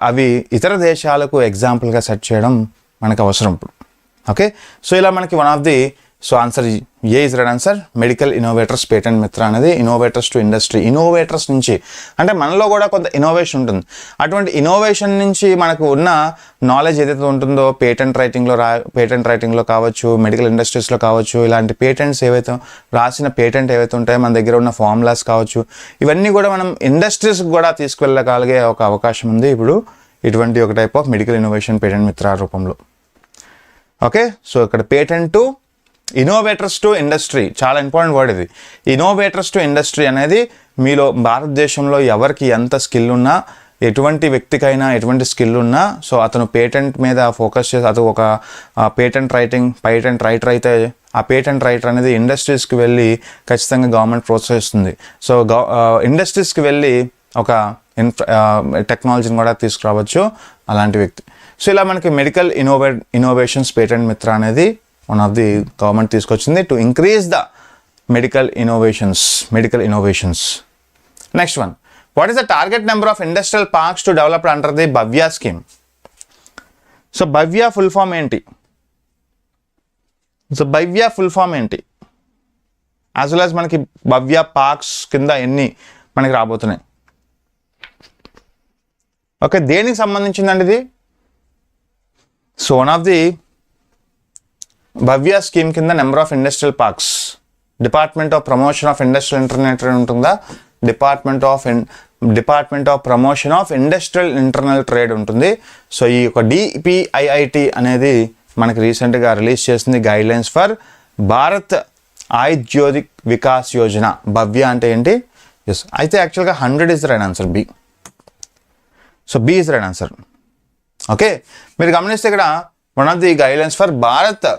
Speaker 1: అవి ఇతర దేశాలకు ఎగ్జాంపుల్గా సెట్ చేయడం మనకు అవసరం ఇప్పుడు. ఓకే, సో ఇలా మనకి one of the so answer A is right answer. Medical innovators patent Mitra అనేది ఇన్నోవేటర్స్ టు ఇండస్ట్రీ, ఇన్నోవేటర్స్ నుంచి అంటే మనలో కూడా కొంత ఇన్నోవేషన్ ఉంటుంది. అటువంటి ఇన్నోవేషన్ నుంచి మనకు ఉన్న నాలెడ్జ్ ఏదైతే ఉంటుందో పేటెంట్ రైటింగ్లో కావచ్చు, మెడికల్ ఇండస్ట్రీస్లో కావచ్చు, ఇలాంటి పేటెంట్స్ ఏవైతే రాసిన పేటెంట్ ఏవైతే ఉంటాయో మన దగ్గర ఉన్న ఫార్ములాస్ కావచ్చు, ఇవన్నీ కూడా మనం ఇండస్ట్రీస్కి కూడా తీసుకువెళ్ళగలిగే ఒక అవకాశం ఉంది ఇప్పుడు ఇటువంటి ఒక type of medical innovation patent మిత్ర రూపంలో. ఓకే, సో ఇక్కడ patent to innovators to industry చాలా ఇంపార్టెంట్ వర్డ్ ఇది. ఇన్నోవేటర్స్ టు ఇండస్ట్రీ అనేది మీలో భారతదేశంలో ఎవరికి ఎంత స్కిల్ ఉన్నా, ఎటువంటి వ్యక్తికైనా ఎటువంటి స్కిల్ ఉన్నా, సో అతను పేటెంట్ మీద ఫోకస్ చేసి అతను ఒక పేటెంట్ రైటర్ అయితే ఆ పేటెంట్ రైటర్ అనేది ఇండస్ట్రీస్కి వెళ్ళి ఖచ్చితంగా గవర్నమెంట్ ప్రోత్సహిస్తుంది. సో ఇండస్ట్రీస్కి వెళ్ళి ఒక టెక్నాలజీని కూడా తీసుకురావచ్చు అలాంటి వ్యక్తి. సో ఇలా మనకి మెడికల్ ఇన్నోవేషన్స్ పేటెంట్ మిత్ర అనేది వన్ ఆఫ్ ది గవర్నమెంట్ తీసుకొచ్చింది to increase the medical innovations. Next one, what is the target number of industrial parks to develop under the Bhavya scheme? So Bhavya full form ఏంటి? As well as మనకి Bhavya parks కింద ఎన్ని మనకి రాబోతున్నాయి? Okay, దేనికి సంబంధించిందండి ఇది? So one of the Bhavya scheme కింద number of industrial parks, department of promotion of industrial internet ఉంటుందా, department of promotion of industrial internal trade ఉంటుంది. సో ఈ యొక్క DPIIT అనేది మనకి రీసెంట్గా రిలీజ్ చేసింది గైడ్లైన్స్ ఫర్ భారత్ ఔద్యోగిక్ వికాస్ యోజన. భవ్య అంటే ఏంటి? ఎస్, అయితే యాక్చువల్గా 100 is the right answer, B. So B is the right answer. Okay, మీరు గమనిస్తే ఇక్కడ one of the guidelines for Bharat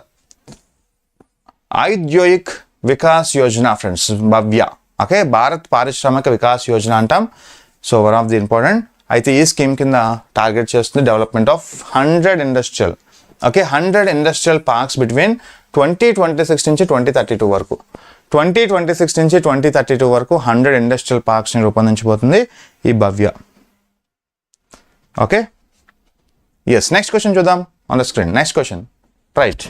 Speaker 1: Audyogik Vikas Yojana friends, భవ్య. ఓకే, భారత్ పారిశ్రామిక వికాస్ యోజన అంటాం. So one of the important. అయితే ఈ స్కీమ్ కింద టార్గెట్ చేస్తుంది development of 100 industrial, okay 100 industrial parks between 2026 నుంచి 2032 వరకు. 2026 నుంచి 2032 వరకు 100 ఇండస్ట్రియల్ పార్క్స్ని రూపొందించబోతుంది ఈ భవ్య. Okay, yes. నెక్స్ట్ క్వశ్చన్ చూద్దాం on the screen. Next question, right.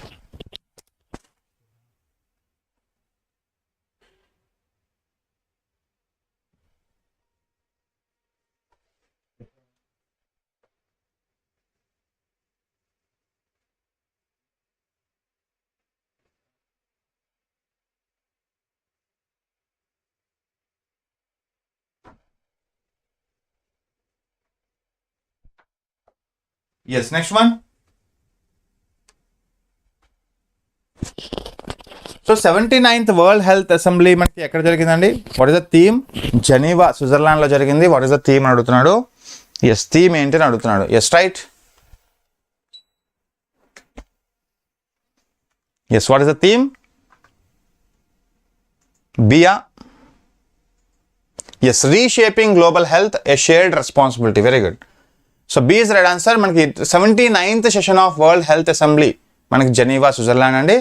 Speaker 1: Yes, next one. So 79th world health assembly మనకి ఎక్కడ జరిగిందండి? What is the theme? Geneva, స్విట్జర్లాండ్లో జరిగింది. వాట్ ఇస్ ద థీమ్ అని అడుగుతున్నాడు. ఎస్, థీమ్ ఏంటి అని అడుగుతున్నాడు. Yes, right. Yes, what is the theme? బియా. Yes, reshaping global health a shared responsibility. Very good. So B is right answer. మనకి 79th session of world health assembly మనకి Geneva, Switzerland అండి.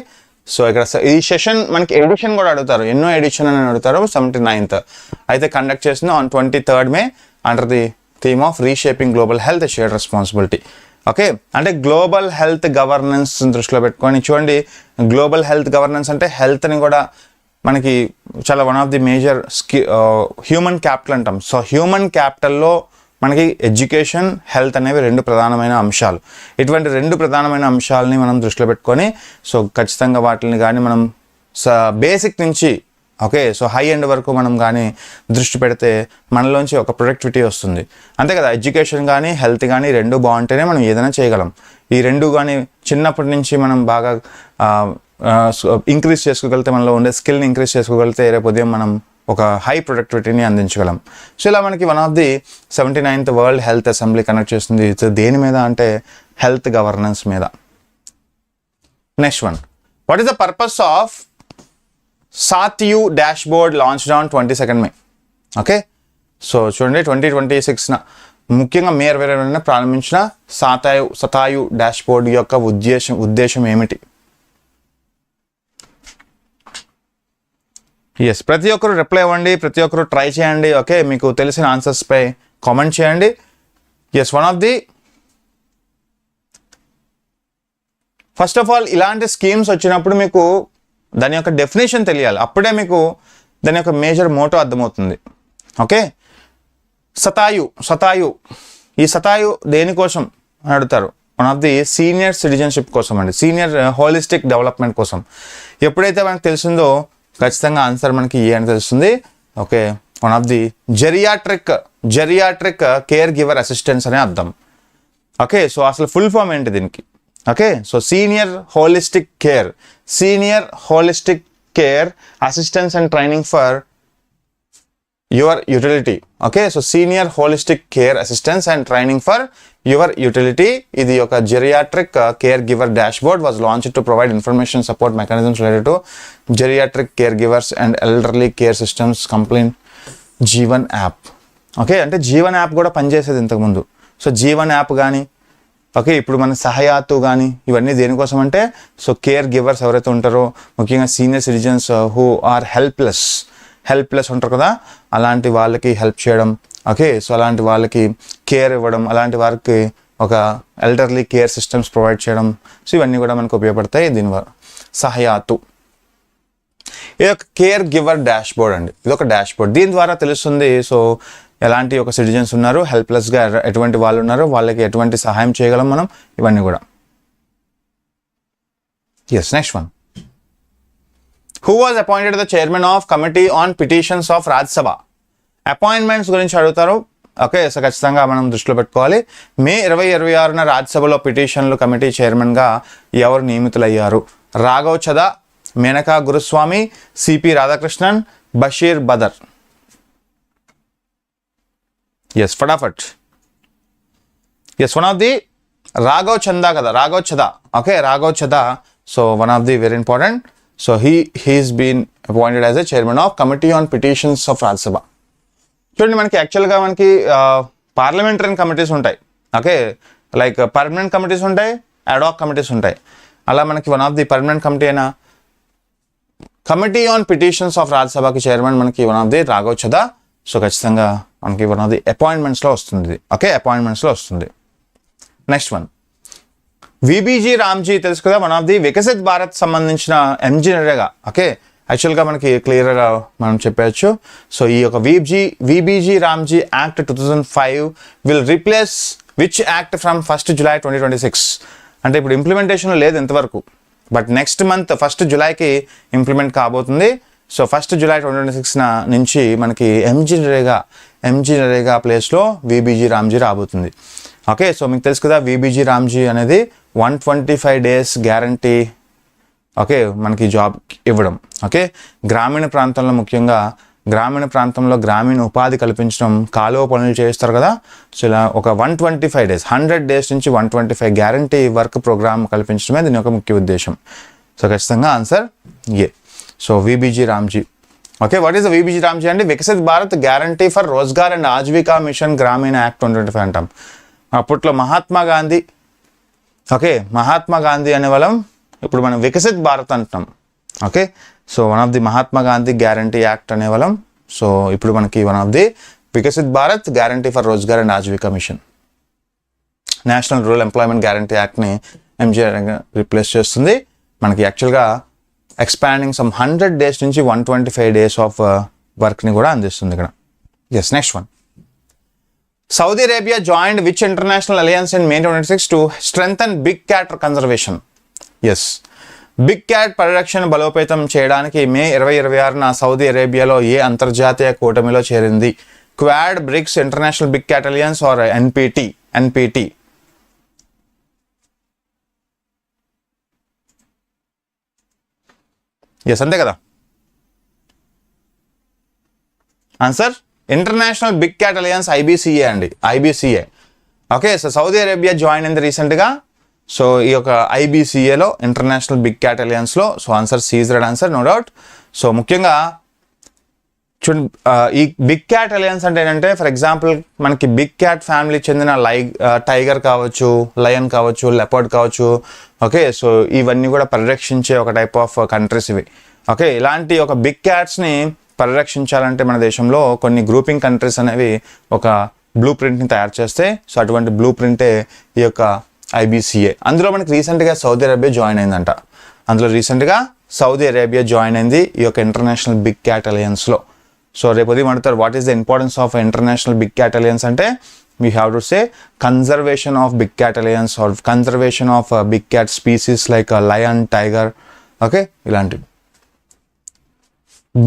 Speaker 1: So ఇక్కడ ఈ session మనకి edition కూడా అడుగుతారు, ఎన్నో ఎడిషన్ అని అడుగుతారు. 79th అయితే కండక్ట్ చేసింది on 23rd May under the theme of reshaping global health shared responsibility. Okay, అంటే గ్లోబల్ హెల్త్ గవర్నెన్స్ దృష్టిలో పెట్టుకొని చూడండి. గ్లోబల్ హెల్త్ గవర్నెన్స్ అంటే హెల్త్ని కూడా మనకి చాలా one of the major human capital అంటాం. సో హ్యూమన్ క్యాపిటల్లో మనకి ఎడ్యుకేషన్, హెల్త్ అనేవి రెండు ప్రధానమైన అంశాలు. ఇటువంటి రెండు ప్రధానమైన అంశాలని మనం దృష్టిలో పెట్టుకొని సో ఖచ్చితంగా వాటిని కానీ మనం బేసిక్ నుంచి ఓకే సో హై ఎండ్ వరకు మనం కానీ దృష్టి పెడితే మనలోంచి ఒక ప్రొడక్టివిటీ వస్తుంది. అంతే కదా, ఎడ్యుకేషన్ కానీ హెల్త్ కానీ రెండు బాగుంటేనే మనం ఏదైనా చేయగలం. ఈ రెండు కానీ చిన్నప్పటి నుంచి మనం బాగా ఇంక్రీజ్ చేసుకోగలిగితే, మనలో ఉండే స్కిల్ని ఇంక్రీజ్ చేసుకోగలిగితే రేపు ఉదయం మనం ఒక హై ప్రొడక్టివిటీని అందించగలం. సో ఇలా మనకి one of the 79th world health assembly conduct చేస్తుంది. దేని మీద అంటే హెల్త్ గవర్నెన్స్ మీద. Next one, what is the purpose of సాత్యు dashboard launched on 22nd May? Okay, so చూడండి 2026 ముఖ్యంగా మే 22న ప్రారంభించిన సతాయు డాష్ బోర్డ్ యొక్క ఉద్దేశం ఏమిటి? ఎస్, ప్రతి ఒక్కరు రిప్లై ఇవ్వండి, ప్రతి ఒక్కరు ట్రై చేయండి. ఓకే, మీకు తెలిసిన ఆన్సర్స్పై కామెంట్ చేయండి. Yes, one of the first of all ఇలాంటి స్కీమ్స్ వచ్చినప్పుడు మీకు దాని యొక్క డెఫినేషన్ తెలియాలి. అప్పుడే మీకు దాని యొక్క మేజర్ మోటో అర్థమవుతుంది. ఓకే, సతాయు ఈ సతాయు దేనికోసం అని అడుగుతారు. One of the senior citizenship కోసం అండి, సీనియర్ హోలిస్టిక్ డెవలప్మెంట్ కోసం. ఎప్పుడైతే మనకు తెలిసిందో ఖచ్చితంగా ఆన్సర్ మనకి ఏ అని తెలుస్తుంది. Okay, one of the geriatric care giver assistance అనే అర్థం. ఓకే, సో అసలు ఫుల్ ఫామ్ ఏంటి దీనికి? Okay, so senior holistic care assistance and training for your utility. Okay, so senior holistic care assistance and training for your utility. ఇది ఒక geriatric care giver dashboard was launched to provide information support mechanisms related to geriatric care givers and elderly care systems complaint Jeevan app. Okay, అంటే Jeevan app కూడా పనిచేసేది ఇంతకుముందు. So Jeevan app కానీ, okay, ఇప్పుడు మన సహాయాతు కానీ, ఇవన్నీ దేనికోసం అంటే సో కేర్ గివర్స్ ఎవరైతే ఉంటారో, ముఖ్యంగా senior citizens who are helpless ఉంటారు కదా, అలాంటి వాళ్ళకి హెల్ప్ చేయడం. ఓకే, సో అలాంటి వాళ్ళకి కేర్ ఇవ్వడం, అలాంటి వారికి ఒక ఎల్డర్లీ కేర్ సిస్టమ్స్ ప్రొవైడ్ చేయడం. సో ఇవన్నీ కూడా మనకు ఉపయోగపడతాయి. దీనివల్ల సహాయాతు ఇది ఒక కేర్ గివర్ డాష్బోర్డ్ అండి. ఇది ఒక డాష్బోర్డ్. దీని ద్వారా తెలుస్తుంది సో ఎలాంటి ఒక సిటిజన్స్ ఉన్నారు, హెల్ప్లెస్గా ఎటువంటి వాళ్ళు ఉన్నారు, వాళ్ళకి ఎటువంటి సహాయం చేయగలం మనం, ఇవన్నీ కూడా. Yes, next one. Who was appointed the chairman of committee on petitions of Rajya Sabha? Appointments గురించి అడుగుతారు. ఓకే, సో ఖచ్చితంగా మనం దృష్టిలో పెట్టుకోవాలి. మే 2026 రాజ్యసభలో పిటిషన్లు కమిటీ చైర్మన్గా ఎవరు నియమితులయ్యారు? రాఘవ్ చదా, మేనకా గురుస్వామి, సిపి రాధాకృష్ణన్, బషీర్ బదర్. ఎస్, ఫటాఫట్. Yes, one of the Raghav చదా. Okay, Raghav Chadha. So one of the very important. So he's been appointed as a chairman of committee on petitions of Rajya Sabha. చూడండి, మనకి యాక్చువల్గా మనకి పార్లమెంటరీ కమిటీస్ ఉంటాయి. ఓకే, లైక్ పర్మనెంట్ కమిటీస్ ఉంటాయి, ad hoc committees ఉంటాయి. అలా మనకి one of the permanent committee అయినా committee on petitions of రాజ్యసభకి chairman మనకి one of the Raghav Chadha. So ఖచ్చితంగా మనకి వన్ ఆఫ్ ది అపాయింట్మెంట్స్లో వస్తుంది. ఓకే, అపాయింట్మెంట్స్లో వస్తుంది. నెక్స్ట్ వన్, విబీజీ రామ్జీ తెలుసు కదా, one of the Viksit Bharat సంబంధించిన ఎంజీ నరేగా. ఓకే, యాక్చువల్గా మనకి క్లియర్గా మనం చెప్పచ్చు. సో ఈ యొక్క VBG Ramji act 2005 will replace which act from 1 July 2026. అంటే ఇప్పుడు ఇంప్లిమెంటేషన్ లేదు ఇంతవరకు, బట్ నెక్స్ట్ మంత్ 1 జూలైకి ఇంప్లిమెంట్ కాబోతుంది. సో 1 జూలై 2026 నుంచి మనకి ఎంజీ నరేగా ప్లేస్లో విబీజీ రామ్జీ రాబోతుంది. ఓకే, సో మీకు తెలుసు కదా, విబీజీ రామ్జీ అనేది 125 days గ్యారంటీ. ఓకే, మనకి జాబ్ ఇవ్వడం. ఓకే, గ్రామీణ ప్రాంతంలో, ముఖ్యంగా గ్రామీణ ప్రాంతంలో గ్రామీణ ఉపాధి కల్పించడం, కాలువ పనులు చేస్తారు కదా. సో ఇలా ఒక 125 days, 100 days నుంచి 125 గ్యారంటీ వర్క్ ప్రోగ్రామ్ కల్పించడమే దీని యొక్క ముఖ్య ఉద్దేశం. సో ఖచ్చితంగా answer A. So VBG Ramji. Okay, what is the VBG Ramji అంటే Viksit Bharat guarantee for Rozgar and Ajeevika mission Gramin act 2025 అంటాం. అప్పట్లో మహాత్మా గాంధీ. ఓకే, మహాత్మా గాంధీ అనే వాళ్ళం ఇప్పుడు మనం వికసిత్ భారత్ అంటున్నాం. Okay, so one of the Mahatma Gandhi guarantee act అనే వాళ్ళం. సో ఇప్పుడు మనకి one of the Viksit Bharat guarantee for Rozgar and Ajeevika mission, national rural employment guarantee యాక్ట్ని MGR replace చేస్తుంది. మనకి యాక్చువల్గా ఎక్స్పాండింగ్ సమ్ 100 days నుంచి 125 days ఆఫ్ వర్క్ని కూడా అందిస్తుంది ఇక్కడ. Yes, next one. Saudi Arabia joined which international alliance in May 2026 to strengthen big cat conservation? Yes, big cat పరిరక్షణ బలోపేతం చేయడానికి మే 2026 సౌదీ అరేబియాలో ఏ అంతర్జాతీయ కూటమిలో చేరింది? Quad, BRICS, international big cat alliance or NPT. Yes, అంతే కదా answer. International big cat alliance, IBCA అండి, IBCA. Okay, so Saudi Arabia join అయింది రీసెంట్గా. సో ఈ యొక్క ఐబీసీఏలో, ఇంటర్నేషనల్ బిగ్ క్యాట్ అలయన్స్లో. So answer C is right answer, no doubt. So ముఖ్యంగా చూడండి, ఈ బిగ్ క్యాట్ అలయన్స్ అంటే ఏంటంటే, ఫర్ ఎగ్జాంపుల్ మనకి బిగ్ క్యాట్ ఫ్యామిలీకి చెందిన టైగర్ కావచ్చు, లయన్ కావచ్చు, లెపర్డ్ కావచ్చు. ఓకే, సో ఇవన్నీ కూడా పరిరక్షించే ఒక టైప్ ఆఫ్ కంట్రీస్ ఇవి. ఓకే, ఇలాంటి ఒక బిగ్ క్యాట్స్ని పరిరక్షించాలంటే మన దేశంలో కొన్ని గ్రూపింగ్ కంట్రీస్ అనేవి ఒక బ్లూ ప్రింట్ని తయారు చేస్తే, సో అటువంటి బ్లూ ప్రింటే ఈ యొక్క IBCA. అందులో మనకి రీసెంట్గా సౌదీ అరేబియా జాయిన్ అయిందంట. సౌదీ అరేబియా జాయిన్ అయింది ఈ యొక్క ఇంటర్నేషనల్ బిగ్ క్యాట్ అలయన్స్లో. సో రేపు ఉదయం అడుగుతారు what is the importance of international big cat alliance అంటే we have to say conservation of big cat alliance or conservation of big cat species like lion, tiger. Okay, ఇలాంటివి.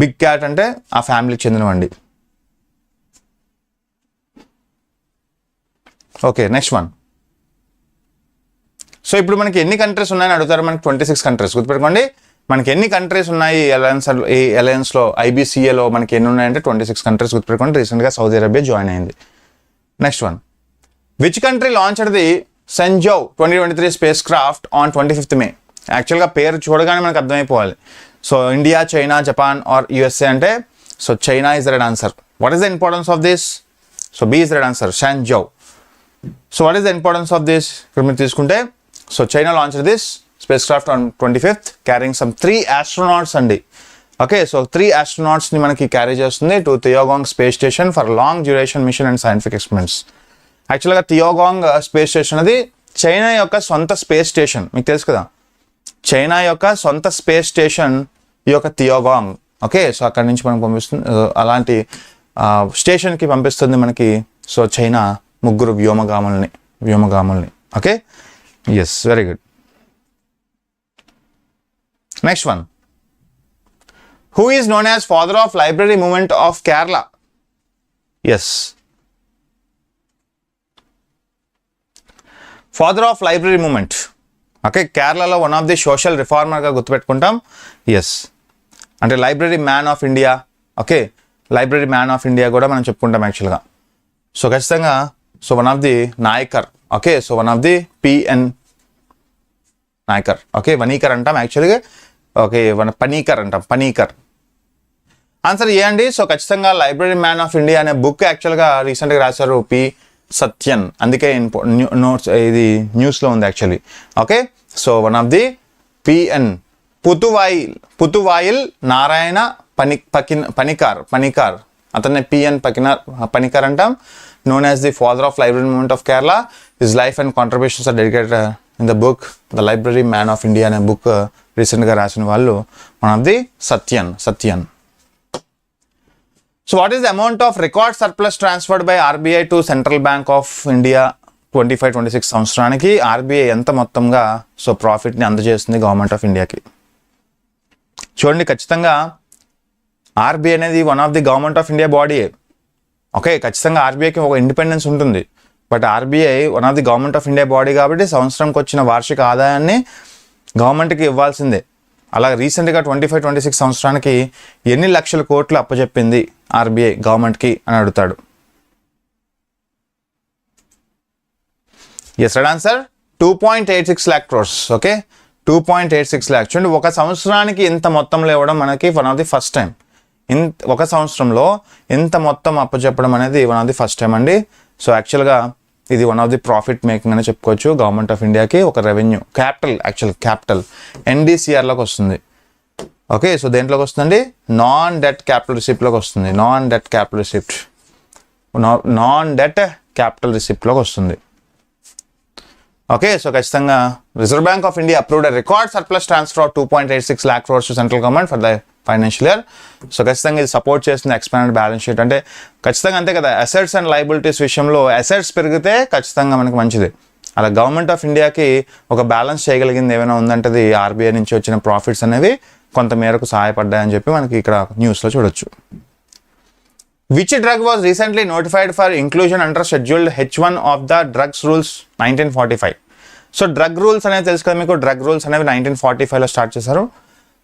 Speaker 1: Big cat అంటే ఆ ఫ్యామిలీకి చెందినవండి. Okay, next one. So ఇప్పుడు మనకి ఎన్ని countries ఉన్నాయని అడుగుతారు. మనకి 26 కంట్రీస్ గుర్తుపెట్టుకోండి. మనకి ఎన్ని కంట్రీస్ ఉన్నాయి ఈ అలయన్స్లో IBCAలో మనకి ఎన్ని ఉన్నాయంటే 26 కంట్రీస్ గుర్తుపెట్టుకోండి. రీసెంట్గా సౌదీ అరేబియా జాయిన్ అయింది. Next one, which country launched the Shenzhou 2023 spacecraft on 25th May? యాక్చువల్గా పేరు చూడగానే మనకు అర్థమైపోవాలి. So India, China, Japan or USA అంటే so China is the right answer. What is the importance of this? So B is the right answer, Shenzhou. So what is the importance of this? ఇక్కడ మీరు తీసుకుంటే so China launched this spacecraft on 25th carrying some 3 astronauts అండి. Okay, so 3 astronautsని మనకి carry చేస్తుంది to Tiangong space station for long duration mission and scientific experiments. యాక్చువల్గా Tiangong space station అది China యొక్క సొంత స్పేస్ స్టేషన్, మీకు తెలుసు కదా. చైనా యొక్క సొంత స్పేస్ స్టేషన్ ఈ యొక్క థియోగాంగ్. ఓకే, సో అక్కడి నుంచి మనకు పంపిస్తుంది, అలాంటి స్టేషన్కి పంపిస్తుంది మనకి సో చైనా 3 వ్యోమగాముల్ని. Okay, yes, very good. Next one, who is known as father of library movement of Kerala? Yes, father of library movement. Okay, కేరళలో వన్ ఆఫ్ ది సోషల్ రిఫార్మర్గా గుర్తుపెట్టుకుంటాం. ఎస్, అంటే library man of India. Okay, library man of India కూడా మనం చెప్పుకుంటాం యాక్చువల్గా. So ఖచ్చితంగా so one of the Nayakar. Okay, so one of the PN Nayakar. Okay, వనీకర్ అంటాం యాక్చువల్గా. ఓకే, పనీకర్ అంటాం, పనీకర్. ఆన్సర్ ఏ అండి? సో ఖచ్చితంగా లైబ్రరీ మ్యాన్ ఆఫ్ ఇండియా అనే బుక్ యాక్చువల్గా రీసెంట్గా రాశారు P. సత్యన్, అందుకే నోట్స్ ఇది న్యూస్లో ఉంది actually. Okay, so one of the PN Puthuvayil Narayana Panicker అతన్ని PN పనికార్ అంటాం. known as the father of library movement of Kerala. His life and contributions are dedicated in the book The Library Man of India అనే book రీసెంట్గా రాసిన వాళ్ళు one of the Sathyan. So what is the amount of record surplus transferred by RBI to central bank of India 25-26 సంవత్సరానికి RBI ఎంత మొత్తంగా so ప్రాఫిట్ని అందజేస్తుంది government of ఇండియాకి? చూడండి, ఖచ్చితంగా RBI అనేది one of the government of India బాడీయే. ఓకే, ఖచ్చితంగా RBIకి ఒక ఇండిపెండెన్స్ ఉంటుంది. But RBI one of the government of India body కాబట్టి సంవత్సరంకి వచ్చిన వార్షిక ఆదాయాన్ని గవర్నమెంట్కి ఇవ్వాల్సిందే. అలా రీసెంట్గా 25-26 సంవత్సరానికి ఎన్ని లక్షల కోట్లు అప్పచెప్పింది RBI గవర్నమెంట్కి అని అడుగుతాడు. Yes, right answer 2.86 lakh crores. Okay, 2.86 lakhs. చూడండి, ఒక సంవత్సరానికి ఇంత మొత్తంలో ఇవ్వడం మనకి one of the first time. ఒక సంవత్సరంలో ఇంత మొత్తం అప్పచెప్పడం అనేది one of the first time అండి. సో యాక్చువల్గా ఇది one of the profit making అని చెప్పుకోవచ్చు గవర్నమెంట్ ఆఫ్ ఇండియాకి. ఒక రెవెన్యూ క్యాపిటల్ NDCRలోకి వస్తుంది. ఓకే, సో దేంట్లోకి వస్తుందండి? నాన్ డెట్ క్యాపిటల్ రిసిప్ట్లోకి వస్తుంది. నాన్ డెట్ క్యాపిటల్ రిసిప్ట్లోకి వస్తుంది. ఓకే, సో ఖచ్చితంగా reserve bank of India approved record surplus transfer of 2.86 lakh crores to central government for the financial year. So ఖచ్చితంగా ఇది support చేస్తుంది expanded balance sheet. అంటే ఖచ్చితంగా అంతే కదా, అసెట్స్ అండ్ లయబిలిటీస్ విషయంలో అసెట్స్ పెరిగితే ఖచ్చితంగా మనకి మంచిది. అలా గవర్నమెంట్ ఆఫ్ ఇండియాకి ఒక బ్యాలెన్స్ చేయగలిగింది ఏమైనా ఉందంటే అది RBI నుంచి వచ్చిన ప్రాఫిట్స్ అనేవి కొంత మేరకు సహాయపడ్డాయని చెప్పి మనకి ఇక్కడ న్యూస్లో చూడొచ్చు. Which drug was recently notified for inclusion under scheduled H1 of the drugs rules 1945? So drug rules అనేది తెలుసు కదా మీకు. డ్రగ్ రూల్స్ అనేవి 1945లో స్టార్ట్ చేశారు.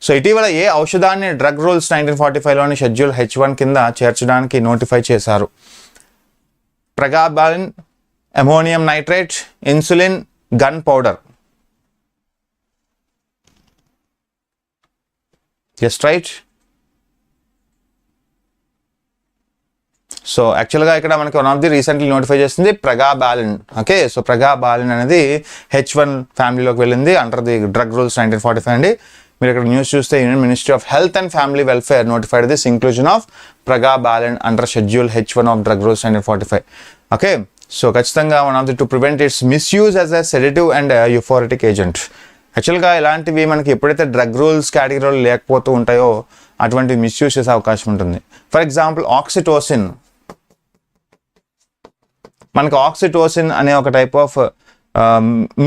Speaker 1: సో ఇటీవల ఏ ఔషధాన్ని డ్రగ్ రూల్స్ 1945లోని షెడ్యూల్ H1 కింద చేర్చడానికి నోటిఫై చేశారు? Pregabalin, ammonium nitrate, insulin, gunpowder. Just right. So యాక్చువల్గా ఇక్కడ మనకి one of the recently notify చేసింది ప్రగాబాలిన్. ఓకే, సో ప్రగాబాలిన్ అనేది H1 ఫ్యామిలీలోకి వెళ్ళింది అండర్ ది డ్రగ్ రూల్స్ 1945 అండి. మీరు ఇక్కడ న్యూస్ చూస్తే union ministry of health and family welfare notified this inclusion of pregabalin under schedule H1 of drug rules 1945. Okay, so ఖచ్చితంగా one of the to prevent its misuse as a sedative and euphoric agent. యాక్చువల్గా ఇలాంటివి మనకి ఎప్పుడైతే drug rules కేటగిరీలో లేకపోతూ ఉంటాయో అటువంటి misuse చేసే అవకాశం ఉంటుంది. ఫర్ ఎగ్జాంపుల్ ఆక్సిటోసిన్, మనకి ఆక్సిటోసిన్ అనే ఒక టైప్ ఆఫ్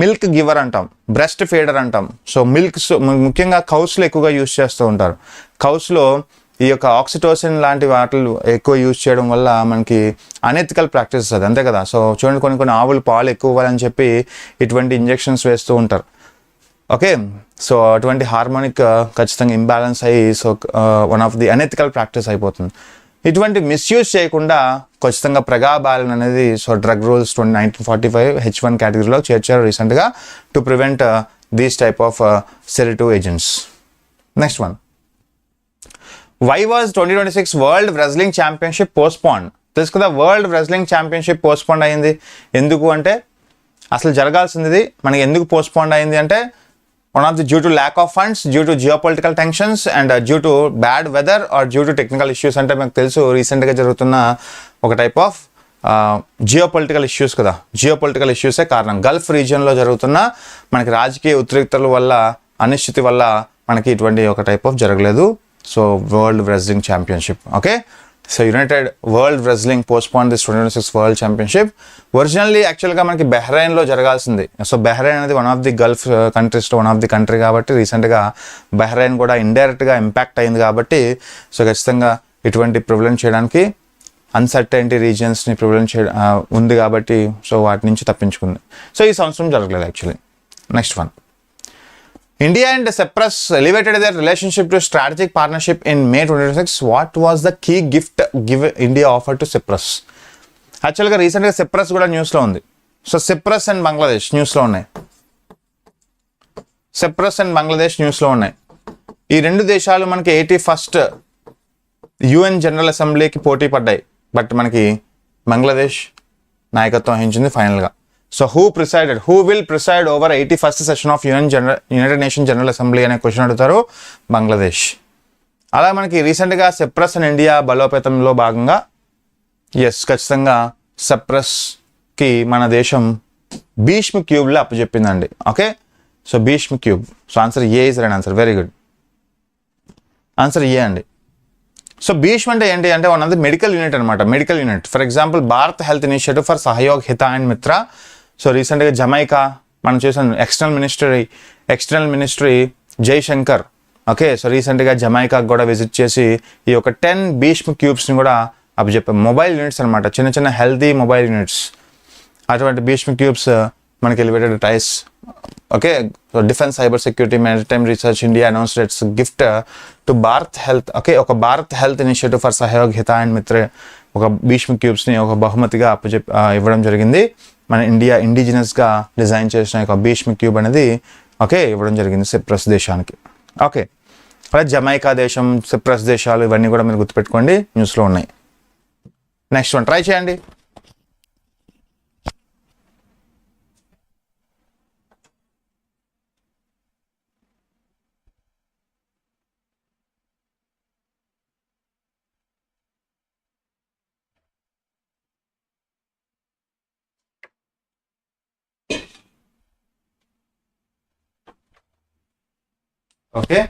Speaker 1: మిల్క్ గివర్ అంటాం, బ్రెస్ట్ ఫీడర్ అంటాం. సో మిల్క్స్ ముఖ్యంగా కౌస్లో ఎక్కువగా యూజ్ చేస్తూ ఉంటారు. కౌస్లో ఈ యొక్క ఆక్సిటోసిన్ లాంటి వాటిలు ఎక్కువ యూజ్ చేయడం వల్ల మనకి అనెథికల్ ప్రాక్టీసెస్ అది, అంతే కదా. సో చూడండి, కొన్ని ఆవులు పాలు ఎక్కువ ఇవ్వాలని చెప్పి ఇటువంటి ఇంజెక్షన్స్ వేస్తూ ఉంటారు. ఓకే, సో అటువంటి హార్మోనిక్ ఖచ్చితంగా ఇంబ్యాలెన్స్ అయ్యి so one of the unethical practice అయిపోతుంది. ఇటువంటి మిస్యూజ్ చేయకుండా ఖచ్చితంగా ప్రగాబాలన్ అనేది సో డ్రగ్ రూల్స్ 1945 H1 కేటగిరీలో చేర్చారు రీసెంట్గా to prevent these type of sedative agents. Next one, why was 2026 world wrestling championship postponed? తెలుసు కదా, వరల్డ్ రెజ్లింగ్ ఛాంపియన్షిప్ పోస్ట్పోండ్ అయింది. ఎందుకు అంటే అసలు జరగాల్సింది మనకి ఎందుకు పోస్ట్పోండ్ అయింది అంటే one of the due to lack of funds, due to geopolitical tensions and due to bad weather or due to technical issues. అంటే మనకు తెలుసు రీసెంట్గా జరుగుతున్న ఒక టైప్ ఆఫ్ జియోపొలిటికల్ ఇష్యూస్ కదా, జియోపొలిటికల్ ఇష్యూసే కారణం. గల్ఫ్ రీజియన్లో జరుగుతున్న మనకి రాజకీయ ఉద్రిక్తతల వల్ల, అనిశ్చితి వల్ల మనకి ఇటువంటి ఒక టైప్ ఆఫ్ జరగలేదు. So world wrestling championship. Okay, so United world wrestling postpone this 2026 world championship. Originally యాక్చువల్గా మనకి బెహ్రైన్లో జరగాల్సింది. సో బెహ్రైన్ అనేది వన్ ఆఫ్ ది గల్ఫ్ కంట్రీస్లో వన్ ఆఫ్ ది కంట్రీ కాబట్టి రీసెంట్గా బెహ్రైన్ కూడా ఇండైరెక్ట్గా ఇంపాక్ట్ అయింది కాబట్టి సో ఖచ్చితంగా ఇటువంటి ప్రివెంట్ చేయడానికి అన్సర్టైనిటీ రీజియన్స్ని ప్రివెంట్ ఉంది కాబట్టి సో వాటి నుంచి తప్పించుకుంది. సో ఈ సంవత్సరం జరగలేదు actually. Next one, India and Cyprus elevated their relationship to strategic partnership in May 2026. What was the key gift India offered to Cyprus? యాక్చువల్గా రీసెంట్గా సిప్రస్ కూడా న్యూస్లో ఉంది. సో సిప్రస్ అండ్ బంగ్లాదేశ్ న్యూస్లో ఉన్నాయి. సిప్రస్ అండ్ బంగ్లాదేశ్ న్యూస్లో ఉన్నాయి. ఈ రెండు దేశాలు మనకి 81st UN జనరల్ అసెంబ్లీకి పోటీ పడ్డాయి. బట్ మనకి బంగ్లాదేశ్ నాయకత్వం వహించింది ఫైనల్గా. So who will preside over 81st session of United nation general assembly అనే క్వశ్చన్ అడుగుతారు, బంగ్లాదేశ్. అలా మనకి రీసెంట్గా సిప్రస్ అండ్ ఇండియా బలోపేతంలో భాగంగా ఖచ్చితంగా సిప్రస్కి మన దేశం భీష్మ క్యూబ్లో అప్పచెప్పిందండి. Okay, so Bhishma cube. So answer A is right answer. Very good, answer A అండి. సో భీష్మ అంటే ఏంటి అంటే one of the medical unit అనమాట, medical unit. For example Bharat health initiative for Sahyog Hita and Mitra. So రీసెంట్గా జమైకా మనం చూసాం, external ministry Jaishankar. Okay, so రీసెంట్గా జమైకాకు కూడా విజిట్ చేసి ఈ యొక్క 10 భీష్మ క్యూబ్స్ని కూడా అప్పచెప్పాం. మొబైల్ యూనిట్స్ అనమాట, చిన్న చిన్న హెల్తీ మొబైల్ యూనిట్స్. అటువంటి భీష్మ క్యూబ్స్ మనకి elevated ties. Okay, so defence cyber security maritime research India announced its gift to Bharat health. Okay, ఒక Bharat health initiative for Sahyog Hita and మిత్ర ఒక భీష్మ క్యూబ్స్ని ఒక బహుమతిగా ఇవ్వడం జరిగింది. మన ఇండిజినస్గా డిజైన్ చేసిన ఒక భీష్మ క్యూబ్ అనేది ఓకే ఇవ్వడం జరిగింది సిప్రస్ దేశానికి. ఓకే, అలా జమైకా దేశం, సిప్రస్ దేశాలు ఇవన్నీ కూడా మీరు గుర్తుపెట్టుకోండి, న్యూస్లో ఉన్నాయి. నెక్స్ట్ వన్ ట్రై చేయండి. Okay.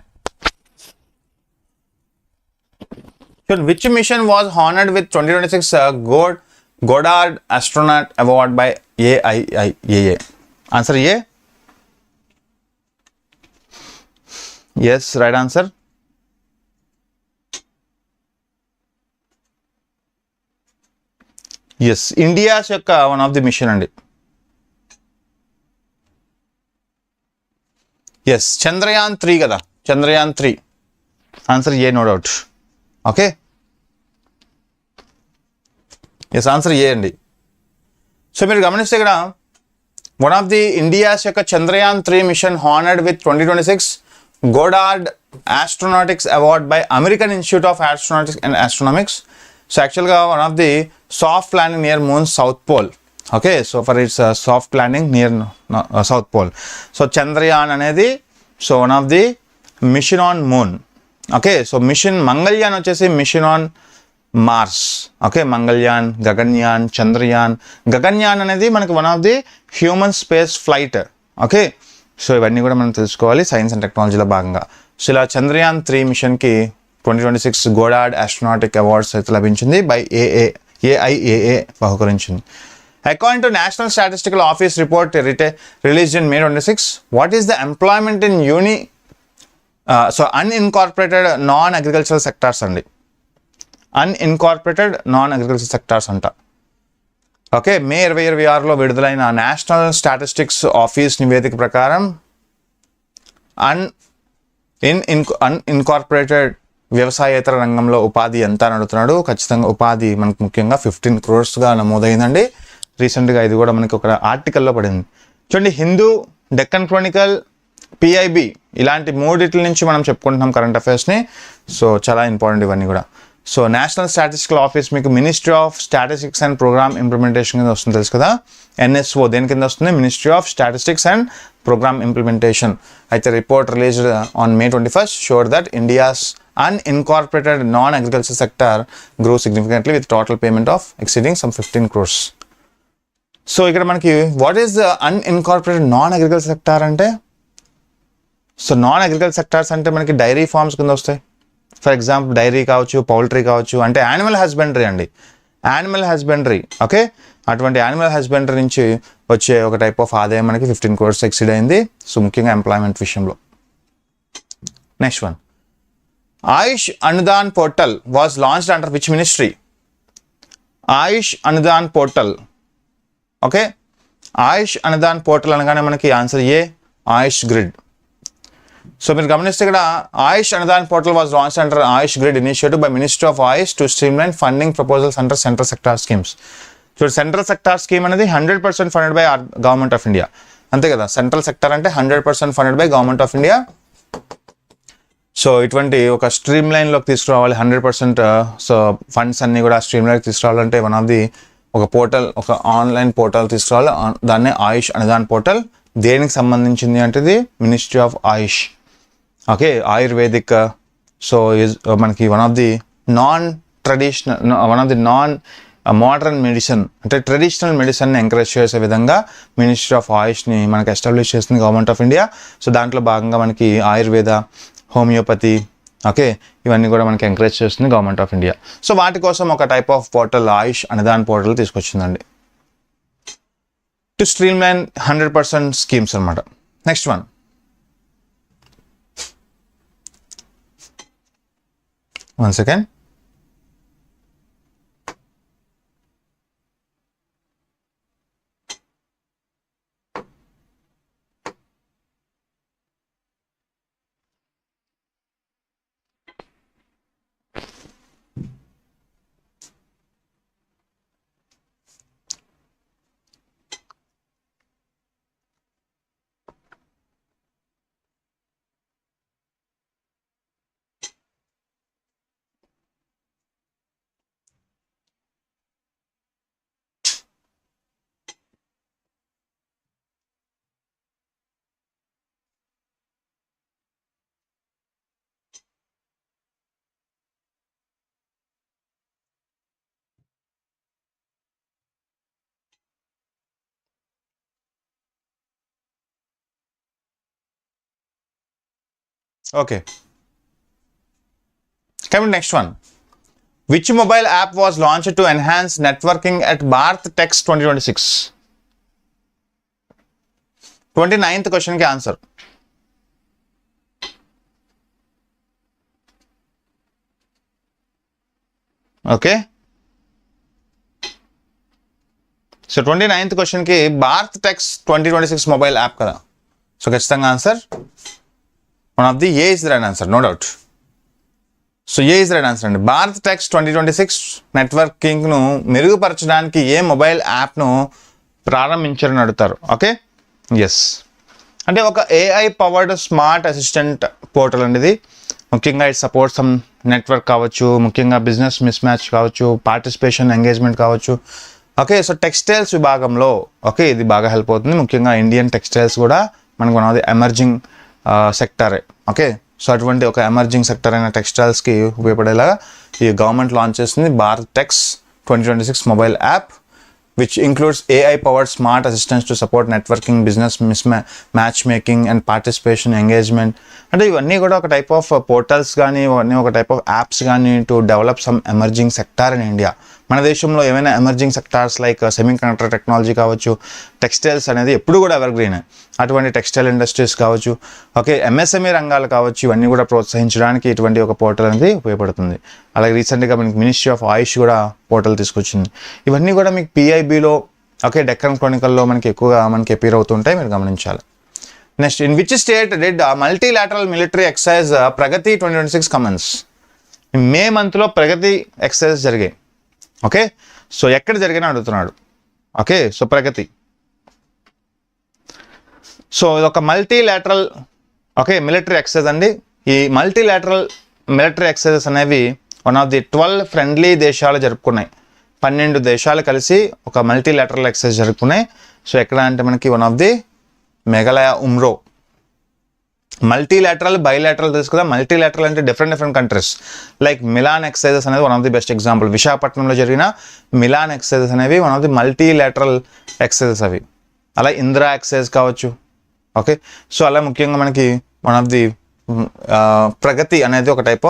Speaker 1: So which mission was honored with 2026 Goddard Astronaut Award by AIIA? Answer A. Yes, right answer. Yes, India's యొక్క one of the mission అండి. ఎస్, చంద్రయాన్ 3 కదా, Chandrayaan 3 answer A, no doubt. Okay, yes answer A అండి. So మీరు గమనిస్తే ఇక్కడ one of the India's యొక్క Chandrayaan 3 mission honoured with 2026 Goddard astronautics award by American institute of astronautics and astronomics. So యాక్చువల్గా one of the soft landing near moon south pole. Okay, so for its soft landing near south pole. So Chandrayaan అనేది so one of the mission on moon. Okay, so mission Mangalyaan వచ్చేసి mission on Mars. Okay, Mangalyaan, Gaganyaan, Chandrayaan. Gaganyaan అనేది మనకి one of the human space flight. Okay, so ఇవన్నీ కూడా మనం తెలుసుకోవాలి science and టెక్నాలజీలో భాగంగా. సో ఇలా చంద్రయాన్ 3 మిషన్కి 2026 గోడార్డ్ ఆస్ట్రోనాటిక్ అవార్డ్స్ అయితే లభించింది by AIAA బహుకరించింది. According to National Statistical Office report released in May 26, what is the employment in unincorporated non-agricultural sectors అండి. unincorporated non-agricultural sectors అంట. ఓకే, మే 2026లో విడుదలైన నేషనల్ స్టాటిస్టిక్స్ ఆఫీస్ నివేదిక ప్రకారం అన్ఇన్కార్పొరేటెడ్ వ్యవసాయేతర రంగంలో ఉపాధి ఎంత అని అడుగుతున్నాడు. ఖచ్చితంగా ఉపాధి మనకు ముఖ్యంగా 15 crores నమోదైందండి. రీసెంట్గా ఇది కూడా మనకి ఒక ఆర్టికల్లో పడింది. చూడండి, హిందూ, డెక్కన్ క్రానికల్, PIB ఇలాంటి మూడిట్ల నుంచి మనం చెప్పుకుంటున్నాం కరెంట్ అఫైర్స్ని. సో చాలా ఇంపార్టెంట్ ఇవన్నీ కూడా. సో నేషనల్ స్టాటిస్టికల్ ఆఫీస్ మీకు ministry of statistics and programme implementation కింద వస్తుంది తెలుసు కదా. NSO దేని కింద వస్తుంది? Ministry of statistics and programme implementation. అయితే report released on May 21 showed that India's unincorporated non-agriculture sector grew significantly with total payment of exceeding some 15 crores. So ఇక్కడ మనకి what is unincorporated non agriculture sector అంటే, so non agriculture sectors అంటే మనకి dairy farms కింద వస్తాయి. For example dairy కావచ్చు, poultry కావచ్చు, అంటే యానిమల్ హస్బెండరీ అండి. యానిమల్ హస్బెండరీ, ఓకే, అటువంటి యానిమల్ హస్బెండరీ నుంచి వచ్చే ఒక టైప్ ఆఫ్ ఆదాయం మనకి 15 crores ఎక్సీడ్ అయింది. సో ముఖ్యంగా ఎంప్లాయ్మెంట్ విషయంలో. Next one, AYUSH Anudan portal was launched under which ministry? AYUSH Anudan portal. Okay, Ayush Anudan portal అనగానే మనకి answer A, AYUSH grid. So మీరు గమనిస్తే ఇక్కడ AYUSH Anudan portal was launch under AYUSH grid initiative by ministry of AYUSH to streamline funding proposals under central sector schemes. చూడండి, central sector scheme అనేది 100% funded by government of India, అంతే కదా. Central sector అంటే 100% funded by government of India. So ఇటువంటి ఒక stream లైన్లోకి తీసుకురావాలి 100%. So funds అన్నీ కూడా స్ట్రీమ్ లైన్కి తీసుకురావాలంటే వన్ ఆఫ్ ది ఒక పోర్టల్, ఒక ఆన్లైన్ పోర్టల్ తీసుకురావాలి. దాన్నే ఆయుష్ అనుదాన్ పోర్టల్. దేనికి సంబంధించింది అంటే ఇది ministry of AYUSH. Okay, Ayurvedic. So మనకి one of the non modern medicine, అంటే ట్రెడిషనల్ మెడిసిన్ని ఎంకరేజ్ చేసే విధంగా మినిస్ట్రీ ఆఫ్ ఆయుష్ని మనకి ఎస్టాబ్లిష్ చేస్తుంది గవర్నమెంట్ ఆఫ్ ఇండియా. సో దాంట్లో భాగంగా మనకి ఆయుర్వేద, హోమియోపతి, ఓకే, ఇవన్నీ కూడా మనకి ఎంకరేజ్ చేస్తుంది గవర్నమెంట్ ఆఫ్ ఇండియా. సో వాటి కోసం ఒక type of portal AYUSH Anudan portal తీసుకొచ్చిందండి, టు స్ట్రీమ్ లైన్ 100% స్కీమ్స్ అనమాట. Next one, one second. Okay. Coming to next one. Which mobile app was launched to enhance networking at Bharat Text 2026? 29th question के answer. Okay. So 29th question की Bharat Text 2026 mobile app kada. So ఖచ్చితంగా answer. One of the A is the right answer, no doubt. So A is right answer అండి. Bharat text 2026 నెట్వర్కింగ్ను మెరుగుపరచడానికి ఏ mobile యాప్ను ప్రారంభించారని అడుగుతారు. Okay, yes, అంటే ఒక AI powered smart assistant portal అండి ఇది. ముఖ్యంగా ఇట్ సపోర్ట్ సమ్ నెట్వర్క్ కావచ్చు, ముఖ్యంగా బిజినెస్ మిస్ మ్యాచ్ కావచ్చు, పార్టిసిపేషన్ ఎంగేజ్మెంట్ కావచ్చు. ఓకే, సో టెక్స్టైల్స్ విభాగంలో ఓకే ఇది బాగా హెల్ప్ అవుతుంది. ముఖ్యంగా ఇండియన్ టెక్స్టైల్స్ కూడా మనకు వన్ ఆఫ్ ది ఎమర్జింగ్ సెక్టారే. ఓకే, సో అటువంటి ఒక ఎమర్జింగ్ సెక్టర్ అయిన టెక్స్టైల్స్కి ఉపయోగపడేలాగా ఈ గవర్నమెంట్ లాంచ్ చేస్తుంది Bharat Tex 2026 mobile app, which includes AI-powered smart assistants to support networking, business matchmaking and participation engagement. అంటే ఇవన్నీ కూడా ఒక టైప్ ఆఫ్ పోర్టల్స్ కానీ ఇవన్నీ ఒక టైప్ ఆఫ్ యాప్స్ కానీ to develop some emerging sector in India. మన దేశంలో ఏమైనా emerging sectors like semi conductor technology కావచ్చు, టెక్స్టైల్స్ అనేది ఎప్పుడు కూడా ఎవర్గ్రీన్, అటువంటి టెక్స్టైల్ ఇండస్ట్రీస్ కావచ్చు, ఓకే ఎంఎస్ఎంఈ రంగాలు కావచ్చు, ఇవన్నీ కూడా ప్రోత్సహించడానికి ఇటువంటి ఒక పోర్టల్ అనేది ఉపయోగపడుతుంది. అలాగే రీసెంట్గా మనకి మినిస్ట్రీ ఆఫ్ ఆయుష్ కూడా పోర్టల్ తీసుకొచ్చింది. ఇవన్నీ కూడా మీకు పిఐబిలో ఓకే డెక్కన్ క్రానికల్లో మనకి ఎక్కువగా మనకి అపీర్ అవుతుంటాయి, మీరు గమనించాలి. Next, in which state did multilateral military exercise Pragati 2026 commence? May మంత్లో ప్రగతి ఎక్సర్సైజ్ జరిగాయి. ఓకే, సో ఎక్కడ జరిగినా అడుగుతున్నాడు. ఓకే, సో ప్రగతి. సో ఇది ఒక మల్టీలాటరల్ ఓకే మిలిటరీ ఎక్సర్సైజ్ అండి. ఈ మల్టీలాటరల్ మిలిటరీ ఎక్సర్సైజెస్ అనేవి వన్ ఆఫ్ ది 12 ఫ్రెండ్లీ దేశాలు జరుపుకున్నాయి. 12 దేశాలు కలిసి ఒక మల్టీలాటరల్ ఎక్సర్సైజ్ జరుపుకున్నాయి. సో ఎక్కడ అంటే మనకి one of the Meghalaya Umroi. Multilateral bilateral తెలుసు కదా. మల్టీలాటరల్ అంటే different countries like MILAN exercises అనేది one of the best example. విశాఖపట్నంలో జరిగిన మిలాన్ ఎక్సర్సైజెస్ అనేవి one of the multilateral exercises అవి. అలా ఇందిరా ఎక్సర్సైజ్ కావచ్చు. ఓకే, సో అలా ముఖ్యంగా మనకి వన్ ఆఫ్ ది ప్రగతి అనేది ఒక type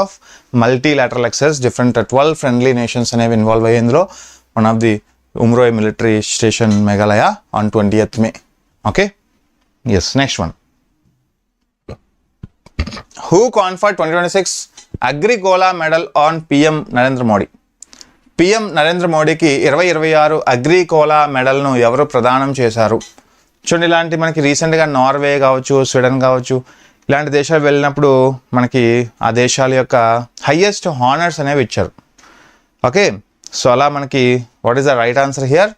Speaker 1: of multilateral exercise. Different 12 friendly nations అనేవి ఇన్వాల్వ్ అయ్యే ఇందులో one of the Umroi military station Meghalaya on 20th May. Okay, yes. Next one, who conferred 2026 Agricola medal on PM Narendra Modi? PM Narendra మోడీకి 2026 Agricola మెడల్ను ఎవరు ప్రదానం చేశారు? చూడండి, ఇలాంటి మనకి రీసెంట్గా నార్వే కావచ్చు, స్వీడన్ కావచ్చు, ఇలాంటి దేశాలు వెళ్ళినప్పుడు మనకి ఆ దేశాల యొక్క హైయెస్ట్ హానర్స్ అనేవి ఇచ్చారు. ఓకే, సో అలా మనకి what is the right answer here?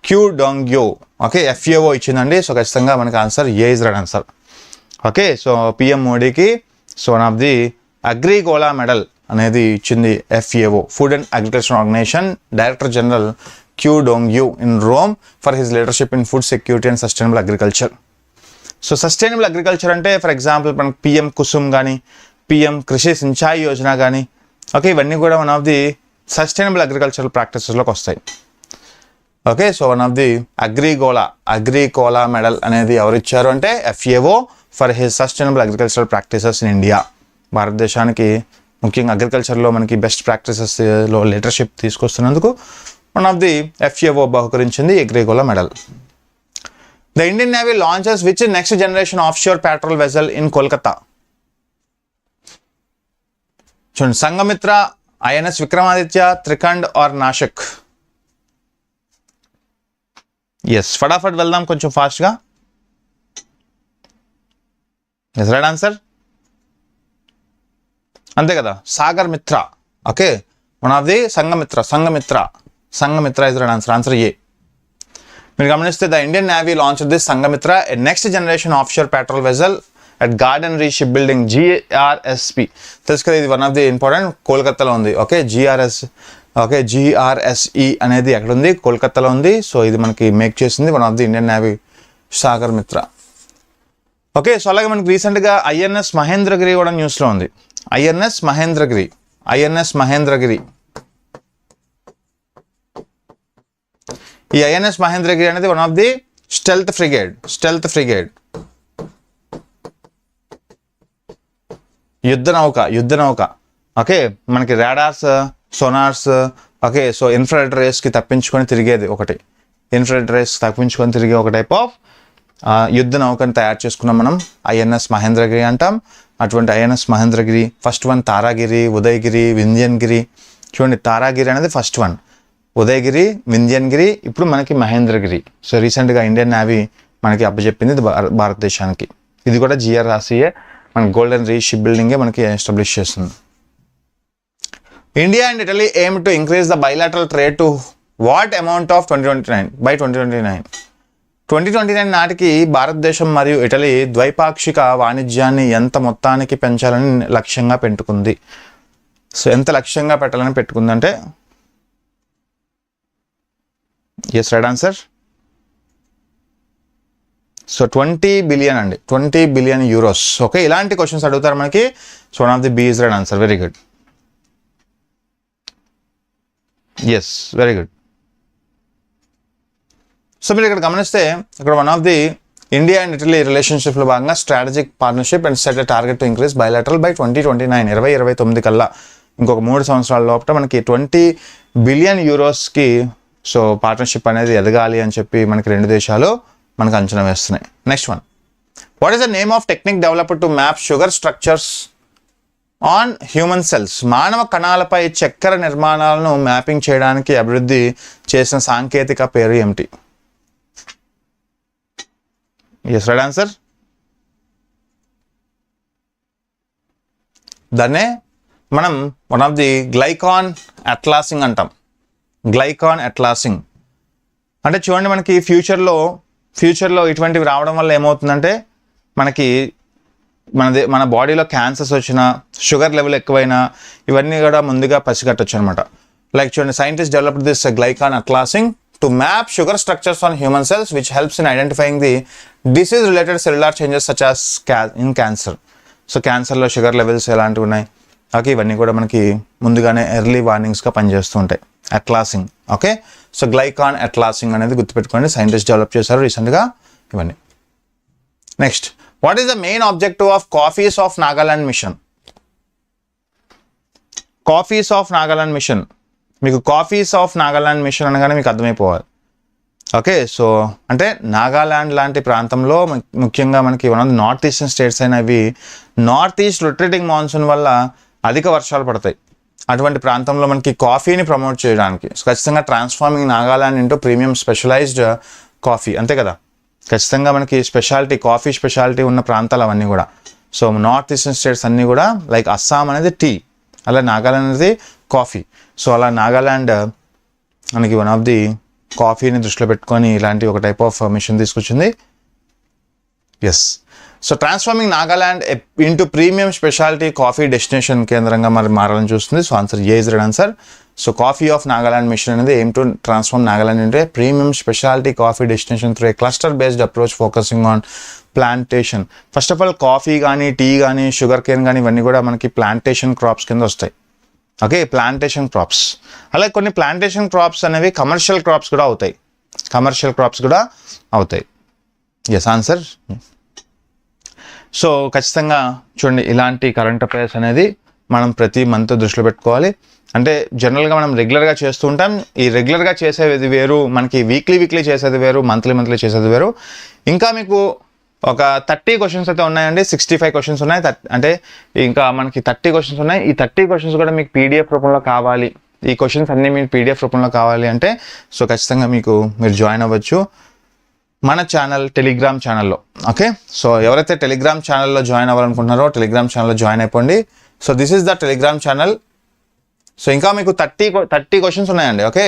Speaker 1: Qu Dongyu. Okay, FAO ఇచ్చిందండి. సో ఖచ్చితంగా మనకి answer A is right answer. Okay, so PM మోడీకి so one of the Agricola medal అనేది ఇచ్చింది FAO, food and agriculture organisation, director general Qu Dongyu in Rome for his leadership in food security and sustainable agriculture. So sustainable agriculture అంటే for example మనకి PM KUSUM కానీ, PM Krishi Sinchayee Yojana కానీ, okay ఇవన్నీ కూడా one of the sustainable agricultural ప్రాక్టీసెస్లోకి వస్తాయి. Okay, so one of the Agricola medal అనేది ఎవరు ఇచ్చారు అంటే FAO for his sustainable agricultural practices in India. భారతదేశానికి ముఖ్యంగా అగ్రికల్చర్లో మనకి బెస్ట్ ప్రాక్టీసెస్లో లీడర్షిప్ తీసుకొస్తున్నందుకు వన్ ఆఫ్ ది FAO బహుకరించింది Agricola medal. The Indian navy launches which next generation offshore patrol vessel in Kolkata? చూడండి, Sanghamitra, INS Vikramaditya, Trikand or Nashik? Yes, ఫటాఫట్ వెళ్దాం కొంచెం ఫాస్ట్గా. ఎస్, రైట్ ఆన్సర్ అంతే కదా, Sagar Mitra. Okay, one of the Sanghamitra is right answer. Answer A. మీరు గమనిస్తే the Indian navy launch this Sanghamitra, next generation offshore patrol vessel at garden reach ship building GRSP. తెలుసు కదా, ఇది వన్ ఆఫ్ ది ఇంపార్టెంట్, కోల్కతాలో ఉంది. Okay, GRSE అనేది ఎక్కడ ఉంది? కోల్కతాలో ఉంది. సో ఇది మనకి మేక్ చేసింది one of the Indian navy Sagar Mitra. Okay, so అలాగే మనకి రీసెంట్గా INS మహేంద్రగిరి కూడా న్యూస్లో ఉంది. INS మహేంద్రగిరి. ఈ INS మహేంద్రగిరి అనేది వన్ ఆఫ్ ది స్టెల్త్ ఫ్రిగేడ్ యుద్ధ నౌక. ఓకే, మనకి radars, sonars, okay so infrared రేస్కి తప్పించుకొని తిరిగేది ఒకటి, ఒక టైప్ ఆఫ్ యుద్ధ నౌకని తయారు చేసుకున్నాం మనం, INS మహేంద్రగిరి అంటాం. అటువంటి INS Mahendragiri first one, Taragiri, Udaygiri, Vindhyagiri. చూడండి, తారాగిరి అనేది ఫస్ట్ వన్, ఉదయగిరి, వింధ్యన్గిరి, ఇప్పుడు మనకి మహేంద్రగిరి. సో రీసెంట్గా ఇండియన్ నేవీ మనకి అప్పచెప్పింది భారతదేశానికి. ఇది కూడా GRSE మన గోల్డెన్ రీ షిప్ బిల్డింగే మనకి ఎస్టాబ్లిష్ చేస్తుంది. India and Italy aim to increase the bilateral trade to what amount of 2029 నాటికి భారతదేశం మరియు ఇటలీ ద్వైపాక్షిక వాణిజ్యాన్ని ఎంత మొత్తానికి పెంచాలని లక్ష్యంగా పెట్టుకుంది? సో ఎంత లక్ష్యంగా పెట్టాలని పెట్టుకుందంటే yes right answer so 20 billion అండి, 20 బిలియన్ యూరోస్. ఓకే, ఇలాంటి క్వశ్చన్స్ అడుగుతారు మనకి. So one of the B is right answer. Very good. Yes, very good. So మీరు ఇక్కడ గమనిస్తే ఇక్కడ one of the India and Italy రిలేషన్షిప్లో భాగంగా strategic partnership and set target to increase bilateral by 2029 2029 కల్లా ఇంకొక 3 సంవత్సరాల లోపల మనకి 20 బిలియన్ యూరోస్కి సో పార్ట్నర్షిప్ అనేది ఎదగాలి అని చెప్పి మనకి 2 దేశాలు మనకు అంచనా వేస్తున్నాయి. Next one, what is the name of technique developed to map sugar structures on human cells? మానవ కణాలపై చక్కెర నిర్మాణాలను మ్యాపింగ్ చేయడానికి అభివృద్ధి చేసిన సాంకేతిక పేరు ఏమిటి? Yes, right answer. దాన్నే మనం one of the glycan atlasing అంటాం. గ్లైకాన్ అట్లాసింగ్ అంటే చూడండి, మనకి ఫ్యూచర్లో ఇటువంటివి రావడం వల్ల ఏమవుతుందంటే మనకి మన బాడీలో క్యాన్సర్స్ వచ్చినా, షుగర్ లెవెల్ ఎక్కువైనా ఇవన్నీ కూడా ముందుగా పసిగట్టచ్చు అనమాట. లైక్ చూడండి, scientist developed this glycan atlasing to map sugar structures on human cells, which helps in identifying the disease-related cellular changes such as in cancer. So క్యాన్సర్లో షుగర్ లెవెల్స్ ఎలాంటివి ఉన్నాయి, ఓకే, ఇవన్నీ కూడా మనకి ముందుగానే ఎర్లీ వార్నింగ్స్గా పనిచేస్తూ ఉంటాయి. Atlasing, okay. So glycan atlasing అనేది గుర్తుపెట్టుకోండి, సైంటిస్ట్ డెవలప్ చేశారు రీసెంట్గా ఇవన్నీ. Next, what is the main objective of coffees of Nagaland mission? Coffees of Nagaland mission, మీకు కాఫీస్ ఆఫ్ నాగాలాండ్ మిషన్ అనగానే మీకు అర్థమైపోవాలి. ఓకే, సో అంటే నాగాలాండ్ లాంటి ప్రాంతంలో ముఖ్యంగా మనకి one of the north eastern states అయినవి నార్త్ ఈస్ట్ రొటేటింగ్ మాన్సూన్ వల్ల అధిక వర్షాలు పడతాయి. అటువంటి ప్రాంతంలో మనకి కాఫీని ప్రమోట్ చేయడానికి ఖచ్చితంగా transforming Nagaland into premium specialised coffee, అంతే కదా. ఖచ్చితంగా మనకి కాఫీ స్పెషాలిటీ ఉన్న ప్రాంతాలు అవన్నీ కూడా. సో నార్త్ ఈస్టర్న్ స్టేట్స్ అన్నీ కూడా లైక్ అస్సాం అనేది టీ, అలా నాగాలాండ్ అనేది కాఫీ. సో అలా నాగాలాండ్ మనకి వన్ ఆఫ్ ది కాఫీని దృష్టిలో పెట్టుకొని ఇలాంటి ఒక టైప్ ఆఫ్ మిషన్ తీసుకొచ్చింది. Yes, so transforming Nagaland into premium speciality coffee destination కేంద్రంగా మరి మారాలని చూస్తుంది. So answer A is right answer. So coffee of Nagaland mission అనేది aim to transform Nagaland into premium speciality coffee destination through a cluster based approach focusing on plantation. First of all coffee కానీ, tea కానీ, sugar cane కానీ ఇవన్నీ కూడా మనకి plantation crops కింద వస్తాయి. Okay, plantation crops. అలాగే కొన్ని ప్లాంటేషన్ క్రాప్స్ అనేవి కమర్షియల్ క్రాప్స్ కూడా అవుతాయి. Yes, answer. సో ఖచ్చితంగా చూడండి, ఇలాంటి కరెంట్ అఫైర్స్ అనేది మనం ప్రతి మంత్ దృష్టిలో పెట్టుకోవాలి. అంటే జనరల్గా మనం రెగ్యులర్గా చేస్తూ ఉంటాం. ఈ రెగ్యులర్గా చేసేది వేరు, మనకి వీక్లీ చేసేది వేరు, మంత్లీ చేసేది వేరు. ఇంకా మీకు ఒక 30 క్వశ్చన్స్ అయితే ఉన్నాయండి. 65 క్వశ్చన్స్ ఉన్నాయి. అంటే ఇంకా మనకి 30 క్వశ్చన్స్ ఉన్నాయి. ఈ 30 క్వశ్చన్స్ కూడా మీకు పీడిఎఫ్ రూపంలో కావాలి. ఈ క్వశ్చన్స్ అన్నీ మీకు పీడిఎఫ్ రూపంలో కావాలి అంటే సో ఖచ్చితంగా మీరు జాయిన్ అవ్వచ్చు మన ఛానల్, టెలిగ్రామ్ ఛానల్లో. ఓకే, సో ఎవరైతే టెలిగ్రామ్ ఛానల్లో జాయిన్ అవ్వాలనుకుంటున్నారో టెలిగ్రామ్ ఛానల్లో జాయిన్ అయిపోండి. So this is the Telegram channel. So ఇంకా మీకు 30 క్వశ్చన్స్ ఉన్నాయండి. ఓకే,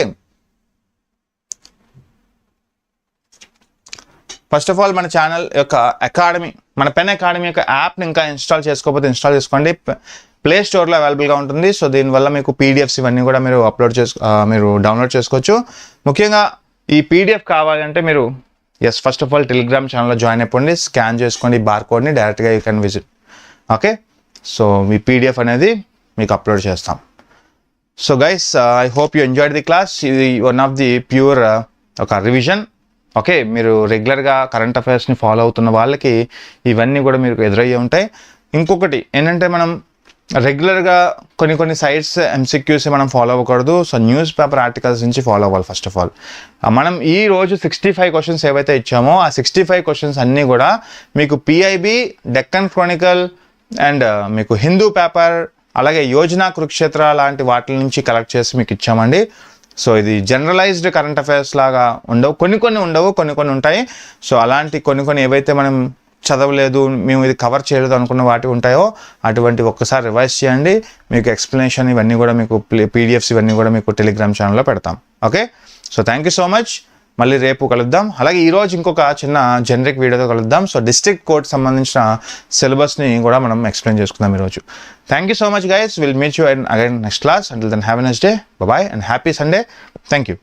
Speaker 1: ఫస్ట్ ఆఫ్ ఆల్ మన ఛానల్ యొక్క అకాడమీ, మన పెన్ అకాడమీ యొక్క యాప్ని ఇంకా ఇన్స్టాల్ చేసుకోకపోతే ఇన్స్టాల్ చేసుకోండి. ప్లే స్టోర్లో అవైలబుల్గా ఉంటుంది. సో దీనివల్ల మీకు పీడిఎఫ్స్ ఇవన్నీ కూడా మీరు డౌన్లోడ్ చేసుకోవచ్చు. ముఖ్యంగా ఈ పీడిఎఫ్ కావాలంటే మీరు ఫస్ట్ ఆఫ్ ఆల్ టెలిగ్రామ్ ఛానల్లో జాయిన్ అయిపోండి. స్కాన్ చేసుకోండి బార్ కోడ్ని, డైరెక్ట్గా you can visit. Okay, so me PDF అనేది మీకు అప్లోడ్ చేస్తాం. So guys, I hope you enjoyed the class. ఇది వన్ ఆఫ్ ది ప్యూర్ ఒక రివిజన్. ఓకే, మీరు రెగ్యులర్గా కరెంట్ అఫైర్స్ని ఫాలో అవుతున్న వాళ్ళకి ఇవన్నీ కూడా మీకు ఎదురయ్యే ఉంటాయి. ఇంకొకటి ఏంటంటే మనం రెగ్యులర్గా కొన్ని సైట్స్ MCQs మనం ఫాలో అవ్వకూడదు. సో న్యూస్ పేపర్ ఆర్టికల్స్ నుంచి ఫాలో అవ్వాలి. ఫస్ట్ ఆఫ్ ఆల్ మనం ఈ రోజు 65 క్వశ్చన్స్ ఏవైతే ఇచ్చామో ఆ 65 క్వశ్చన్స్ అన్నీ కూడా మీకు PIB, డెక్కన్ క్రానికల్ అండ్ మీకు హిందూ పేపర్, అలాగే యోజన, కురుక్షేత్ర లాంటి వాటి నుంచి కలెక్ట్ చేసి మీకు ఇచ్చామండి. సో ఇది జనరలైజ్డ్ కరెంట్ అఫైర్స్ లాగా ఉండవు, కొన్ని ఉండవు, కొన్ని ఉంటాయి. సో అలాంటి కొన్ని ఏవైతే మనం చదవలేదు, మేము ఇది కవర్ చేయలేదు అనుకున్న వాటి ఉంటాయో అటువంటి ఒక్కసారి రివైజ్ చేయండి. మీకు ఎక్స్ప్లెనేషన్ ఇవన్నీ కూడా మీకు PDFs ఇవన్నీ కూడా మీకు టెలిగ్రామ్ ఛానల్లో పెడతాం. Okay, so thank you so much. మళ్ళీ రేపు కలుద్దాం. అలాగే ఈరోజు ఇంకొక చిన్న జనరిక్ వీడియోతో కలుద్దాం. సో డిస్ట్రిక్ట్ కోడ్ సంబంధించిన సిలబస్ని కూడా మనం ఎక్స్ప్లెయిన్ చేసుకుందాం ఈరోజు. Thank you so much guys. Will meet you again next class. Until then have a nice day. Bye and happy Sunday. Thank you.